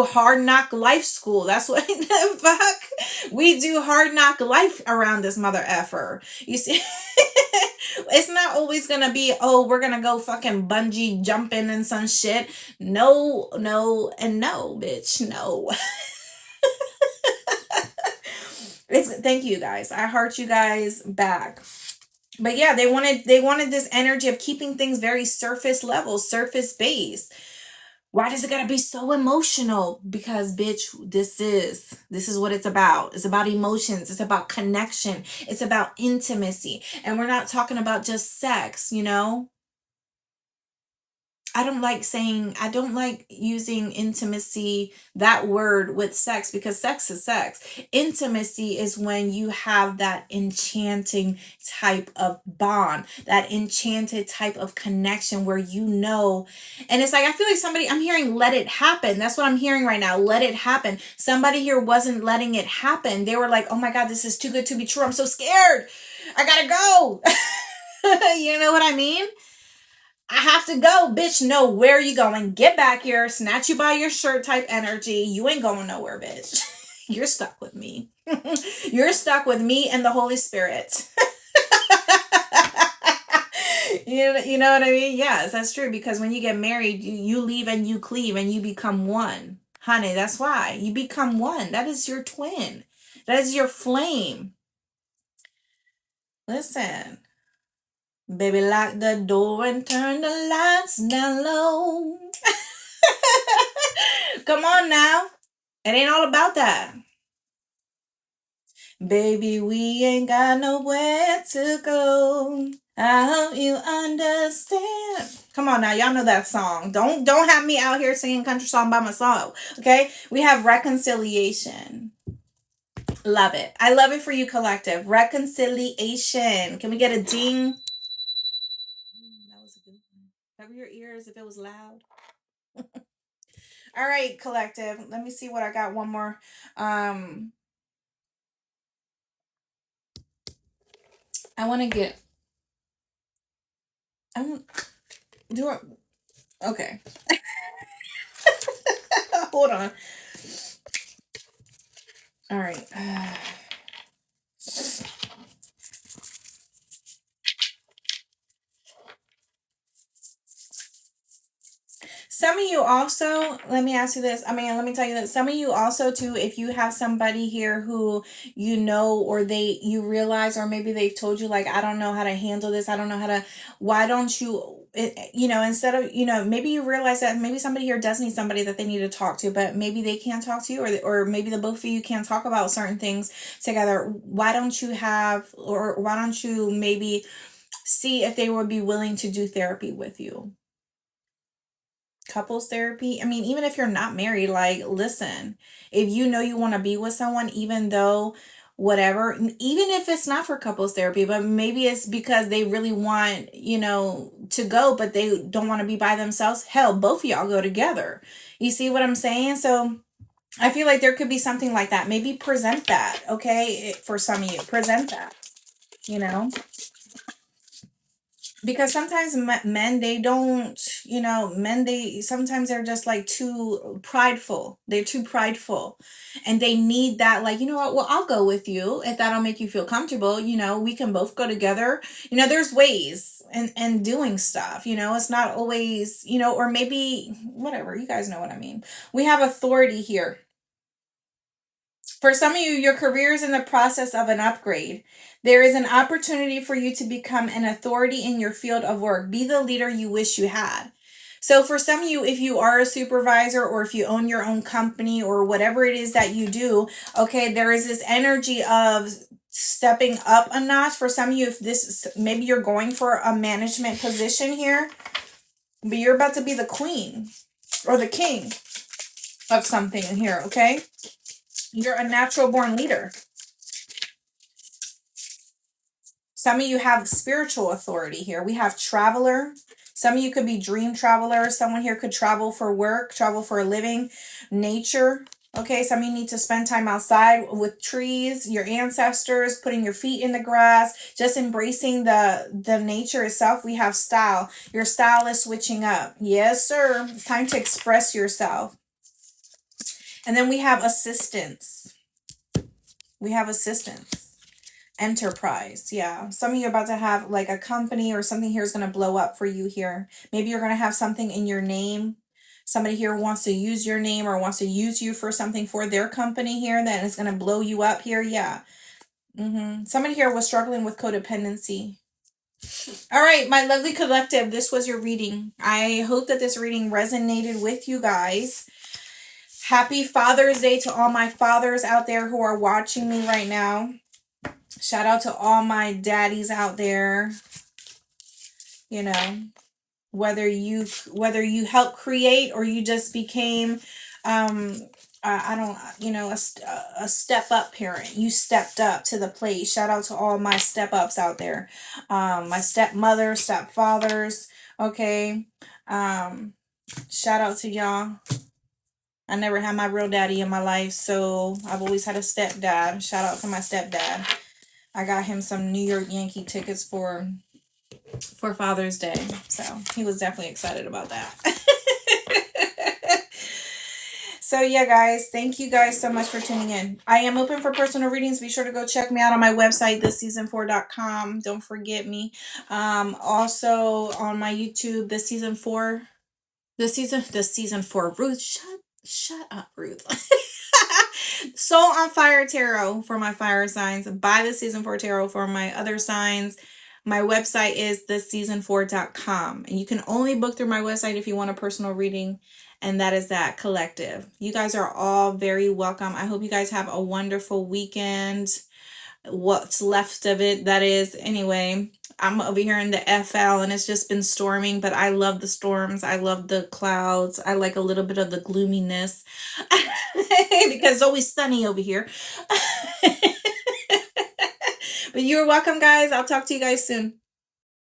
hard knock life school. That's what the fuck. We do hard knock life around this mother effer. You see, it's not always gonna be, oh, we're gonna go fucking bungee jumping and some shit. No, and no, bitch, no. Thank you guys. I heart you guys back. But yeah, they wanted this energy of keeping things very surface level, surface based. Why does it gotta be so emotional? Because bitch, this is what it's about. It's about emotions. It's about connection. It's about intimacy. And we're not talking about just sex, you know? I don't like using intimacy, that word, with sex, because sex is sex. Intimacy is when you have that enchanting type of bond, that enchanted type of connection where you know, and it's like, I feel like I'm hearing let it happen. That's what I'm hearing right now. Let it happen. Somebody here wasn't letting it happen. They were like, oh my God, this is too good to be true. I'm so scared. I gotta go. You know what I mean? I have to go, bitch. No, where are you going? Get back here, snatch you by your shirt type energy. You ain't going nowhere, bitch. You're stuck with me. You're stuck with me and the Holy Spirit. You know what I mean? Yes, that's true. Because when you get married, you leave and you cleave and you become one. Honey, that's why. You become one. That is your twin. That is your flame. Listen. Baby, lock the door and turn the lights down low. Come on now. It ain't all about that. Baby, we ain't got nowhere to go. I hope you understand. Come on now, y'all know that song. Don't have me out here singing country song by myself. Okay? We have reconciliation. Love it. I love it for you, collective. Reconciliation. Can we get a ding? That was a good one. Cover your ears if it was loud. All right, collective. Let me see what I got. One more. I want to get. I'm do it. Okay. Hold on. All right. Some of you also, let me ask you this. Let me tell you that some of you also too, if you have somebody here who you know, or you realize, or maybe they've told you like, I don't know how to handle this. I don't know how to, why don't you, instead of, maybe you realize that maybe somebody here does need somebody that they need to talk to, but maybe they can't talk to you, or maybe the both of you can't talk about certain things together. Why don't you maybe see if they would be willing to do therapy with you? Couples therapy. Even if you're not married, like, listen, if you know you want to be with someone, even though whatever, even if it's not for couples therapy, but maybe it's because they really want, to go, but they don't want to be by themselves. Hell, both of y'all go together. You see what I'm saying? So I feel like there could be something like that. Maybe present that, okay? For some of you, present that, you know? Because sometimes men, they don't, sometimes they're just like too prideful. They're too prideful, and they need that, like, you know what, well, I'll go with you if that'll make you feel comfortable. We can both go together. There's ways and doing stuff. It's not always, or maybe whatever, you guys know what I mean. We have authority here. For some of you, your career is in the process of an upgrade. There is an opportunity for you to become an authority in your field of work. Be the leader you wish you had. So for some of you, if you are a supervisor, or if you own your own company, or whatever it is that you do, okay, there is this energy of stepping up a notch. For some of you, maybe you're going for a management position here, but you're about to be the queen or the king of something here, okay? You're a natural born leader. Some of you have spiritual authority here. We have traveler. Some of you could be dream travelers. Someone here could travel for work, travel for a living. Nature. Okay, some of you need to spend time outside with trees, your ancestors, putting your feet in the grass, just embracing the nature itself. We have style. Your style is switching up. Yes, sir. It's time to express yourself. And then we have assistance. Enterprise. Yeah. Some of you are about to have like a company, or something here is going to blow up for you here. Maybe you're going to have something in your name. Somebody here wants to use your name, or wants to use you for something for their company here that is going to blow you up here. Yeah. Somebody here was struggling with codependency. All right, my lovely collective, this was your reading. I hope that this reading resonated with you guys. Happy Father's Day to all my fathers out there who are watching me right now. Shout out to all my daddies out there. Whether you helped create, or you just became a step up parent. You stepped up to the plate. Shout out to all my step ups out there. My stepmother, stepfathers. Okay. Shout out to y'all. I never had my real daddy in my life, so I've always had a stepdad. Shout out to my stepdad. I got him some New York Yankee tickets for Father's Day, so he was definitely excited about that. So yeah, guys, thank you guys so much for tuning in. I am open for personal readings. Be sure to go check me out on my website, thisseason4.com. Don't forget me. Also on my YouTube, this season 4. Ruth, shut up, Ruth. Soul on Fire Tarot for my fire signs. Buy the season 4 tarot for my other signs. My website is thisseason4.com. And you can only book through my website if you want a personal reading. And that is that collective. You guys are all very welcome. I hope you guys have a wonderful weekend. What's left of it, that is. Anyway, I'm over here in the FL and it's just been storming, but I love the storms. I love the clouds. I like a little bit of the gloominess because it's always sunny over here. But you're welcome, guys. I'll talk to you guys soon.